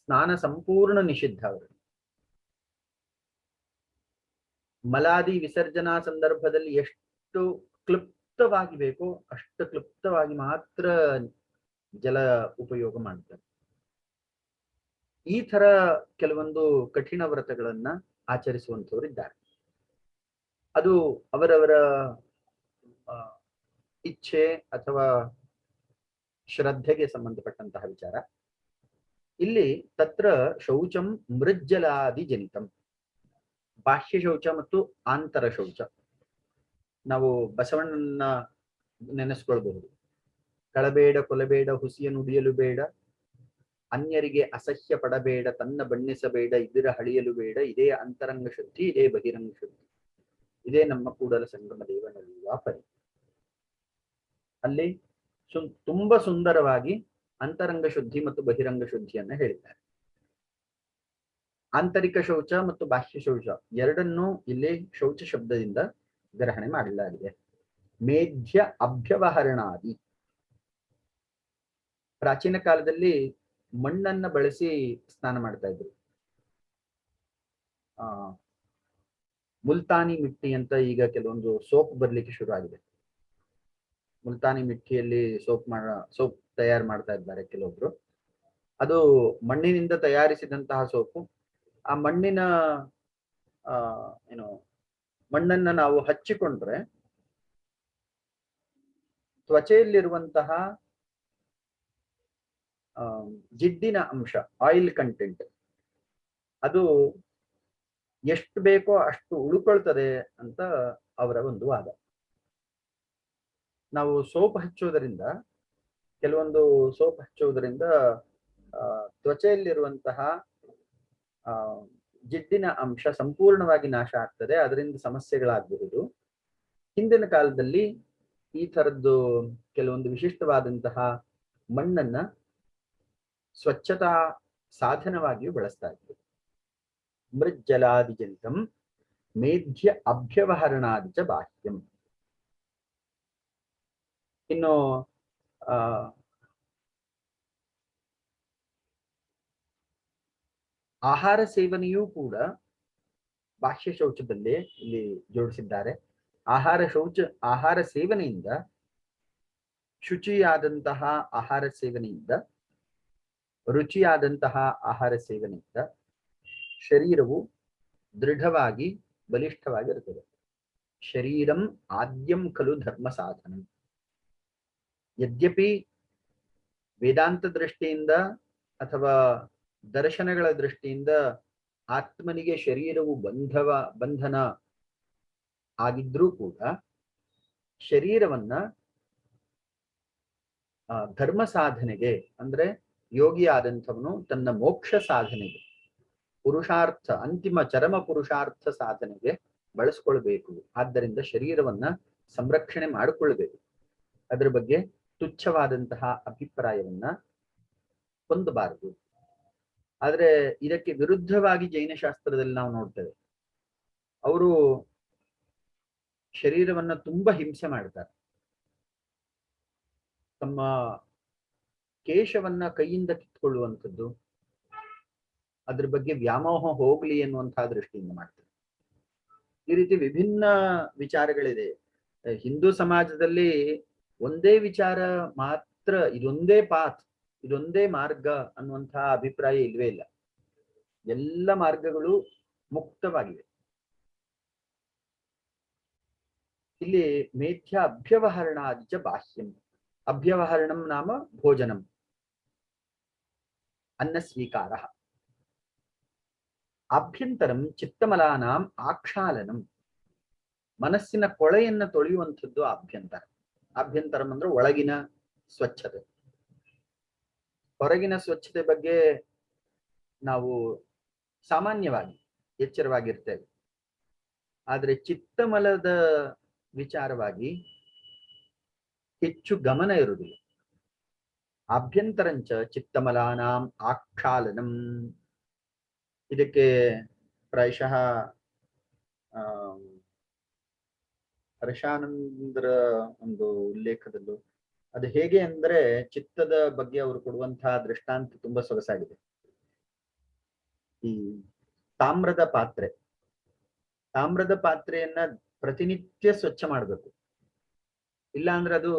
ಸ್ನಾನ ಸಂಪೂರ್ಣ ನಿಷಿದ್ಧ ಅವರು. ಮಲಾದಿ ವಿಸರ್ಜನಾ ಸಂದರ್ಭದಲ್ಲಿ ಎಷ್ಟು ಕ್ಲುಪ್ತವಾಗಿ ಬೇಕೋ ಅಷ್ಟು ಕ್ಲುಪ್ತವಾಗಿ ಮಾತ್ರ ಜಲ ಉಪಯೋಗ ಮಾಡ್ತಾರೆ. ಈ ತರ ಕೆಲವೊಂದು ಕಠಿಣ ವ್ರತಗಳನ್ನ ಆಚರಿಸುವಂತವರು ಇದ್ದಾರೆ. ಅದು ಅವರವರ ಇಚ್ಛೆ ಅಥವಾ ಶ್ರದ್ಧೆಗೆ ಸಂಬಂಧಪಟ್ಟಂತಹ ವಿಚಾರ. ಇಲ್ಲಿ ತತ್ರ ಶೌಚಂ ಮೃಜ್ಜಲಾದಿ ಜನಿತಂ. ಬಾಹ್ಯ ಶೌಚ ಮತ್ತು ಆಂತರ ಶೌಚ. ನಾವು ಬಸವಣ್ಣನ ನೆನೆಸ್ಕೊಳ್ಬಹುದು. ಕಳಬೇಡ ಕೊಲಬೇಡ ಹುಸಿಯ ನುಡಿಯಲು ಬೇಡ, ಅನ್ಯರಿಗೆ ಅಸಹ್ಯ ಪಡಬೇಡ, ತನ್ನ ಬಣ್ಣಿಸಬೇಡ, ಇದರ ಹಳಿಯಲು ಬೇಡ, ಇದೇ ಅಂತರಂಗ ಶುದ್ಧಿ, ಇದೇ ಬಹಿರಂಗ ಶುದ್ಧಿ, ಇದೇ ನಮ್ಮ ಕೂಡಲ ಸಂಗಮ ದೇವನಲ್ಲಿರುವ ಪರಿ. ಅಲ್ಲಿ ತುಂಬಾ ಸುಂದರವಾಗಿ ಅಂತರಂಗ ಶುದ್ಧಿ ಮತ್ತು ಬಹಿರಂಗ ಶುದ್ಧಿಯನ್ನ ಹೇಳಿದ್ದಾರೆ. ಆಂತರಿಕ ಶೌಚ ಮತ್ತು ಬಾಹ್ಯ ಶೌಚ ಎರಡನ್ನೂ ಇಲ್ಲಿ ಶೌಚ ಶಬ್ದದಿಂದ ಗ್ರಹಣೆ ಮಾಡಲಾಗಿದೆ. ಮೇಧ್ಯ ಅಭ್ಯವಹರಣಾದಿ, ಪ್ರಾಚೀನ ಕಾಲದಲ್ಲಿ ಮಣ್ಣನ್ನ ಬಳಸಿ ಸ್ನಾನ ಮಾಡ್ತಾ ಇದ್ರು. ಮುಲ್ತಾನಿ ಮಿಟ್ಟಿ ಅಂತ ಈಗ ಕೆಲವೊಂದು ಸೋಪ್ ಬರ್ಲಿಕ್ಕೆ ಶುರು ಆಗಿದೆ. ಮುಲ್ತಾನಿ ಮಿಟ್ಟಿಯಲ್ಲಿ ಸೋಪ್ ತಯಾರು ಮಾಡ್ತಾ ಇದ್ದಾರೆ ಕೆಲವೊಬ್ರು. ಅದು ಮಣ್ಣಿನಿಂದ ತಯಾರಿಸಿದಂತಹ ಸೋಪು. ಆ ಮಣ್ಣನ್ನ ನಾವು ಹಚ್ಚಿಕೊಂಡ್ರೆ ತ್ವಚೆಯಲ್ಲಿರುವಂತಹ ಜಿಡ್ಡಿನ ಅಂಶ, ಆಯಿಲ್ ಕಂಟೆಂಟ್, ಅದು ಎಷ್ಟು ಬೇಕೋ ಅಷ್ಟು ಉಳ್ಕೊಳ್ತದೆ ಅಂತ ಅವರ ಒಂದು ವಾದ. ನಾವು ಸೋಪ್ ಹಚ್ಚೋದರಿಂದ, ಕೆಲವೊಂದು ಸೋಪ್ ಹಚ್ಚೋದರಿಂದ ತ್ವಚೆಯಲ್ಲಿರುವಂತಹ ಜಿಡ್ಡಿನ ಅಂಶ ಸಂಪೂರ್ಣವಾಗಿ ನಾಶ ಆಗ್ತದೆ, ಅದರಿಂದ ಸಮಸ್ಯೆಗಳಾಗಬಹುದು. ಹಿಂದಿನ ಕಾಲದಲ್ಲಿ ಈ ತರದ್ದು ಕೆಲವೊಂದು ವಿಶಿಷ್ಟವಾದಂತಹ ಮಣ್ಣನ್ನ ಸ್ವಚ್ಛತಾ ಸಾಧನವಾಗಿಯೂ ಬಳಸ್ತಾ ಇದ್ರು. ಮೃಜ್ಜಲಾದಿಜಂತಂ ಮೇಧ್ಯ ಅಭ್ಯವಹರಣಾದಿಚ ಬಾಹ್ಯಂ. ಇನ್ನು ಆಹಾರ ಸೇವನೆಯೂ ಕೂಡ ಬಾಹ್ಯ ಶೌಚದಲ್ಲೇ ಇಲ್ಲಿ ಜೋಡಿಸಿದ್ದಾರೆ. ಆಹಾರ ಸೇವನೆಯಿಂದ, ಶುಚಿಯಾದಂತಹ ಆಹಾರ ಸೇವನೆಯಿಂದ, ರುಚಿಯಾದಂತಹ ಆಹಾರ ಸೇವನೆಯಿಂದ ಶರೀರವು ದೃಢವಾಗಿ ಬಲಿಷ್ಠವಾಗಿರುತ್ತದೆ. ಶರೀರಂ ಆದ್ಯಂ ಖಲು ಧರ್ಮ ಸಾಧನ. ಯದ್ಯಪಿ ವೇದಾಂತ ದೃಷ್ಟಿಯಿಂದ ಅಥವಾ ದರ್ಶನಗಳ ದೃಷ್ಟಿಯಿಂದ ಆತ್ಮನಿಗೆ ಶರೀರವು ಬಂಧನ ಆಗಿದ್ರೂ ಕೂಡ ಶರೀರವನ್ನ ಧರ್ಮ ಸಾಧನೆಗೆ, ಅಂದ್ರೆ ಯೋಗಿ ಆದಂಥವನು ತನ್ನ ಮೋಕ್ಷ ಸಾಧನೆಗೆ, ಪುರುಷಾರ್ಥ, ಅಂತಿಮ ಚರಮ ಪುರುಷಾರ್ಥ ಸಾಧನೆಗೆ ಬಳಸ್ಕೊಳ್ಬೇಕು. ಆದ್ದರಿಂದ ಶರೀರವನ್ನ ಸಂರಕ್ಷಣೆ ಮಾಡಿಕೊಳ್ಬೇಕು. ಅದರ ಬಗ್ಗೆ ತುಚ್ಛವಾದಂತಹ ಅಭಿಪ್ರಾಯವನ್ನ ಹೊಂದಬಾರದು. ಆದ್ರೆ ಇದಕ್ಕೆ ವಿರುದ್ಧವಾಗಿ ಜೈನ ಶಾಸ್ತ್ರದಲ್ಲಿ ನಾವು ನೋಡ್ತೇವೆ, ಅವರು ಶರೀರವನ್ನ ತುಂಬಾ ಹಿಂಸೆ ಮಾಡ್ತಾರೆ. ತಮ್ಮ ಕೇಶವನ್ನ ಕೈಯಿಂದ ಕಿತ್ಕೊಳ್ಳುವಂಥದ್ದು, ಅದ್ರ ಬಗ್ಗೆ ವ್ಯಾಮೋಹ ಹೋಗ್ಲಿ ಎನ್ನುವಂತಹ ದೃಷ್ಟಿಯಿಂದ ಮಾಡ್ತಾರೆ. ಈ ರೀತಿ ವಿಭಿನ್ನ ವಿಚಾರಗಳಿದೆ. ಹಿಂದೂ ಸಮಾಜದಲ್ಲಿ ಒಂದೇ ವಿಚಾರ ಮಾತ್ರ, ಇದೊಂದೇ ಪಾತ್, ಇದೊಂದೇ ಮಾರ್ಗ ಅನ್ನುವಂತಹ ಅಭಿಪ್ರಾಯ ಇಲ್ವೇ ಇಲ್ಲ. ಎಲ್ಲ ಮಾರ್ಗಗಳು ಮುಕ್ತವಾಗಿವೆ. ಇಲ್ಲಿ ಮೇಧ್ಯ ಅಭ್ಯವಹರಣಾದಿಚ ಬಾಹ್ಯಂ. ಅಭ್ಯವಹರಣಂ ನಾಮ ಭೋಜನಂ, ಅನ್ನ ಸ್ವೀಕಾರ. ಆಭ್ಯಂತರಂ ಚಿತ್ತಮಲಾನಾಂ ಆಕ್ಷಾಲನಂ. ಮನಸ್ಸಿನ ಕೊಳೆಯನ್ನ ತೊಳೆಯುವಂಥದ್ದು ಆಭ್ಯಂತರ. ಆಭ್ಯಂತರಂ ಅಂದ್ರೆ ಒಳಗಿನ ಸ್ವಚ್ಛತೆ. ಹೊರಗಿನ ಸ್ವಚ್ಛತೆ ಬಗ್ಗೆ ನಾವು ಸಾಮಾನ್ಯವಾಗಿ ಎಚ್ಚರವಾಗಿರ್ತೇವೆ. ಆದ್ರೆ ಚಿತ್ತಮಲದ ವಿಚಾರವಾಗಿ ಹೆಚ್ಚು ಗಮನ ಇರುವುದಿಲ್ಲ. ಆಭ್ಯಂತರಂಚ ಚಿತ್ತಮಲಾನಾಂ ಆಕ್ಷಾಲನಂ. ಇದಕ್ಕೆ ಪ್ರಾಯಶಃ ಹರ್ಷಾನಂದರ ಒಂದು ಉಲ್ಲೇಖದಲ್ಲೂ ಅದು ಹೇಗೆ ಅಂದ್ರೆ, ಚಿತ್ತದ ಬಗ್ಗೆ ಅವರು ಕೊಡುವಂತಹ ದೃಷ್ಟಾಂತ ತುಂಬಾ ಸೊಗಸಾಗಿದೆ. ಈ ತಾಮ್ರದ ಪಾತ್ರೆಯನ್ನ ಪ್ರತಿನಿತ್ಯ ಸ್ವಚ್ಛ ಮಾಡಬೇಕು. ಇಲ್ಲ ಅಂದ್ರೆ ಅದು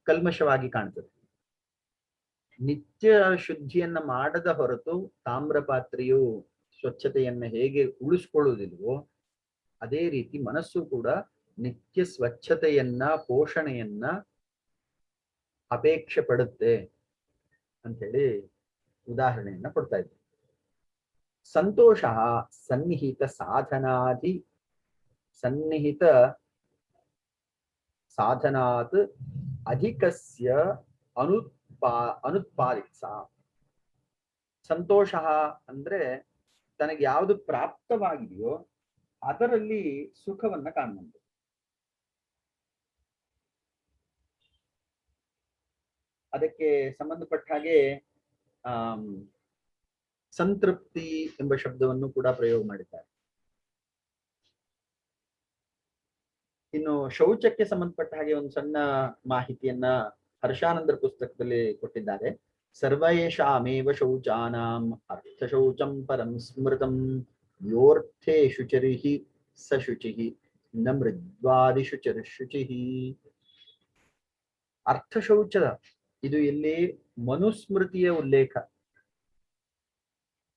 ಕಲ್ಮಶವಾಗಿ ಕಾಣ್ತದೆ. ನಿತ್ಯ ಶುದ್ಧಿಯನ್ನ ಮಾಡದ ಹೊರತು ತಾಮ್ರ ಪಾತ್ರೆಯು ಸ್ವಚ್ಛತೆಯನ್ನ ಹೇಗೆ ಉಳಿಸ್ಕೊಳ್ಳುವುದಿಲ್ವೋ ಅದೇ ರೀತಿ ಮನಸ್ಸು ಕೂಡ ನಿತ್ಯ ಸ್ವಚ್ಛತೆಯನ್ನ, ಪೋಷಣೆಯನ್ನ ಅಪೇಕ್ಷೆ ಪಡುತ್ತೆ ಅಂತ ಹೇಳಿ ಉದಾಹರಣೆಯನ್ನ ಕೊಡ್ತಾ ಇದ್ದೆ. ಸಂತೋಷ ಸನ್ನಿಹಿತ ಸಾಧನಾತ್ ಅಧಿಕಸ್ಯ ಅನುತ್ಪಾದಿಸ. ಸಂತೋಷ ಅಂದ್ರೆ ತನಗೆ ಯಾವುದು ಪ್ರಾಪ್ತವಾಗಿದೆಯೋ ಅದರಲ್ಲಿ ಸುಖವನ್ನ ಕಾಣುವುದು. ಅದಕ್ಕೆ ಸಂಬಂಧಪಟ್ಟ ಹಾಗೆ ಸಂತೃಪ್ತಿ ಎಂಬ ಶಬ್ದವನ್ನು ಕೂಡ ಪ್ರಯೋಗ ಮಾಡಿದ್ದಾರೆ. ಇನ್ನು ಶೌಚಕ್ಕೆ ಸಂಬಂಧಪಟ್ಟ ಹಾಗೆ ಒಂದು ಸಣ್ಣ ಮಾಹಿತಿಯನ್ನ ಹರ್ಷಾನಂದರ ಪುಸ್ತಕದಲ್ಲಿ ಕೊಟ್ಟಿದ್ದಾರೆ. ಸರ್ವೇಷಾಮೇವ ಶೌಚಾನಾಂ ಅರ್ಥ ಶೌಚಂ ಪರಂ ಸ್ಮೃತಂ ಯೋರ್ಥೇ ಶುಚಿರಿಹಿ ಸ ಶುಚಿಹಿ ನ ಮೃದ್ವಾದಿ ಶುಚಿರ್ಶುಚಿಹಿ. ಅರ್ಥ ಶೌಚ ಇದು ಇಲ್ಲಿ ಮನುಸ್ಮೃತಿಯ ಉಲ್ಲೇಖ.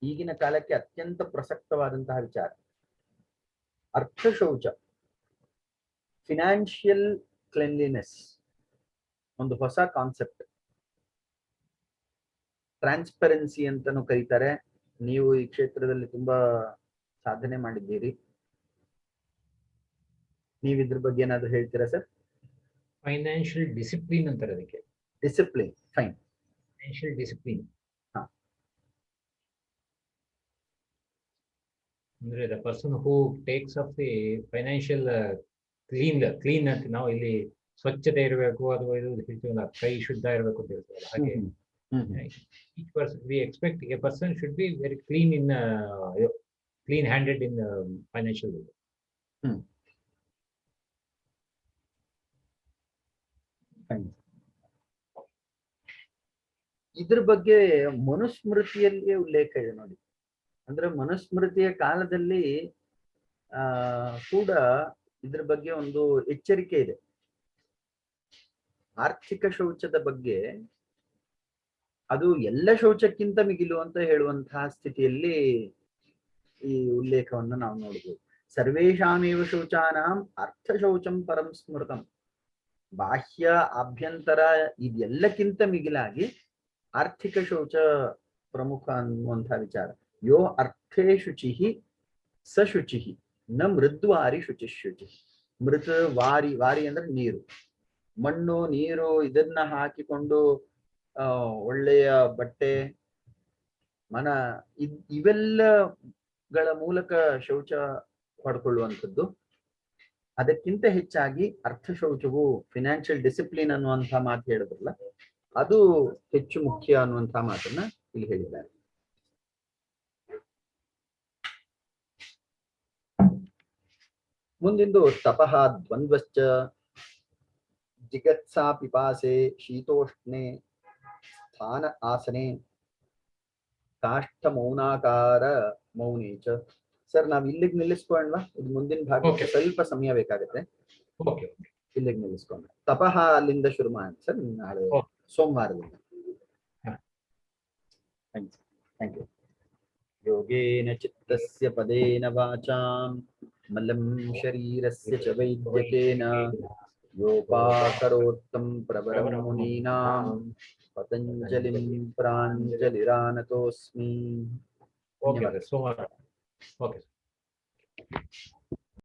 ಈಗಿನ ಕಾಲಕ್ಕೆ ಅತ್ಯಂತ ಪ್ರಸಕ್ತವಾದಂತಹ ವಿಚಾರ. ಅರ್ಥ ಶೌಚ, ಫಿನಾನ್ಷಿಯಲ್ ಕ್ಲೆನ್ಲಿನೆಸ್, ಒಂದು ಹೊಸ ಕಾನ್ಸೆಪ್ಟ್. ಟ್ರಾನ್ಸ್ಪರೆನ್ಸಿ ಅಂತಾನು ಕರೀತಾರೆ. ನೀವು ಈ ಕ್ಷೇತ್ರದಲ್ಲಿ ತುಂಬಾ ಸಾಧನೆ ಮಾಡಿದ್ದೀರಿ. ನೀವು ಇದ್ರ ಬಗ್ಗೆ ಏನಾದ್ರು ಹೇಳ್ತೀರಾ ಸರ್? ಫೈನಾನ್ಷಿಯಲ್ ಡಿಸಿಪ್ಲಿನ್ ಅಂತಾರೆ ಅದಕ್ಕೆ. Discipline, fine. ಫೈನಾನ್ಷಿಯಲ್ ಡಿಸಿಪ್ಲಿನ್ ಅಂದ್ರೆ the person who takes of the financial clean ಅಂತ ನಾವು ಇಲ್ಲಿ ಸ್ವಚ್ಛತೆ ಇರಬೇಕು ಅಥವಾ ಇದು ಹೇಳ್ತೀವಲ್ಲ, ಕೈ ಶುದ್ಧ ಇರಬೇಕು ಅಂತ ಹೇಳ್ತೀವಲ್ಲ, ಹಾಗೆ each person we expect a person should be very clean in clean handed in financial way. ಇದ್ರ ಬಗ್ಗೆ ಮನುಸ್ಮೃತಿಯಲ್ಲಿಯೇ ಉಲ್ಲೇಖ ಇದೆ ನೋಡಿ. ಅಂದ್ರೆ ಮನುಸ್ಮೃತಿಯ ಕಾಲದಲ್ಲಿ ಕೂಡ ಇದ್ರ ಬಗ್ಗೆ ಒಂದು ಎಚ್ಚರಿಕೆ ಇದೆ. ಆರ್ಥಿಕ ಶೌಚದ ಬಗ್ಗೆ ಅದು ಎಲ್ಲ ಶೌಚಕ್ಕಿಂತ ಮಿಗಿಲು ಅಂತ ಹೇಳುವಂತಹ ಸ್ಥಿತಿಯಲ್ಲಿ ಈ ಉಲ್ಲೇಖವನ್ನು ನಾವು ನೋಡಬಹುದು. ಸರ್ವೇಷಾಮೇವ ಶೌಚಾನಾಂ ಅರ್ಥ ಶೌಚಂ ಪರಂ ಸ್ಮೃತಂ. ಬಾಹ್ಯ ಆಭ್ಯಂತರ ಇದೆಲ್ಲಕ್ಕಿಂತ ಮಿಗಿಲಾಗಿ ಆರ್ಥಿಕ ಶೌಚ ಪ್ರಮುಖ ಅನ್ನುವಂತಹ ವಿಚಾರ. ಯೋ ಅರ್ಥೇ ಶುಚಿಹಿ ಸ ಶುಚಿಹಿ ನ ಮೃದ್ವಾರಿ ಶುಚಿಶುಚಿ. ಮೃತ ವಾರಿ, ವಾರಿ ಅಂದ್ರೆ ನೀರು, ಮಣ್ಣು ನೀರು ಇದನ್ನ ಹಾಕಿಕೊಂಡು ಒಳ್ಳೆಯ ಬಟ್ಟೆ ಮನ ಇವೆಲ್ಲಗಳ ಮೂಲಕ ಶೌಚ ಪಡ್ಕೊಳ್ಳುವಂಥದ್ದು. ಅದಕ್ಕಿಂತ ಹೆಚ್ಚಾಗಿ ಅರ್ಥ ಶೌಚವು ಫಿನಾನ್ಷಿಯಲ್ ಡಿಸಿಪ್ಲಿನ್ ಅನ್ನುವಂಥ ಮಾತು ಹೇಳಿದ್ರಲ್ಲ, ಅದು ಹೆಚ್ಚು ಮುಖ್ಯ ಅನ್ನುವಂಥ ಮಾತನ್ನ ಇಲ್ಲಿ ಹೇಳಿದ್ದಾರೆ. ಮುಂದಿಂದು ತಪಃ ದ್ವಂದ್ವಶ್ಚ ಜಿಗತ್ಸಾ ಪಿಪಾಸೆ ಶೀತೋಷ್ಣೆ ಸ್ಥಾನ ಆಸನೆ ಕಾಷ್ಠ ಮೌನಾಕಾರ ಮೌನೇಚ. ಸರ್ ನಾವ್ ಇಲ್ಲಿಗೆ ನಿಲ್ಲಿಸ್ಕೊಳ್ಳೋಣ, ಇದು ಮುಂದಿನ ಭಾಗಕ್ಕೆ ಸ್ವಲ್ಪ ಸಮಯ ಬೇಕಾಗುತ್ತೆ. ಇಲ್ಲಿಗೆ ನಿಲ್ಲಿಸ್ಕೊಂಡ ತಪಃ ಅಲ್ಲಿಂದ ಶುರು ಮಾಡಿ ಸರ್, ನಾಳೆ ಸೋಮವಾರದಿಂದ. Thank you. ಯೋಗೇನ ಚಿತ್ತಸ್ಯ ಪದೇನ ವಾಚಾಂ ಮಲಂ ಶರೀರಸ್ಯ ಚ ವೈದ್ಯಕೇನ ಯೋಪಾಕರೋತ್ತಂ ಪ್ರವರಂ ಮುನೀನಾಂ ಪತಂಜಲಿಂ ಪ್ರಾಂಜಲಿರಾನತೋಸ್ಮಿ. ಓಕೆ ಸೋಮವಾರ. ಓಕೆ.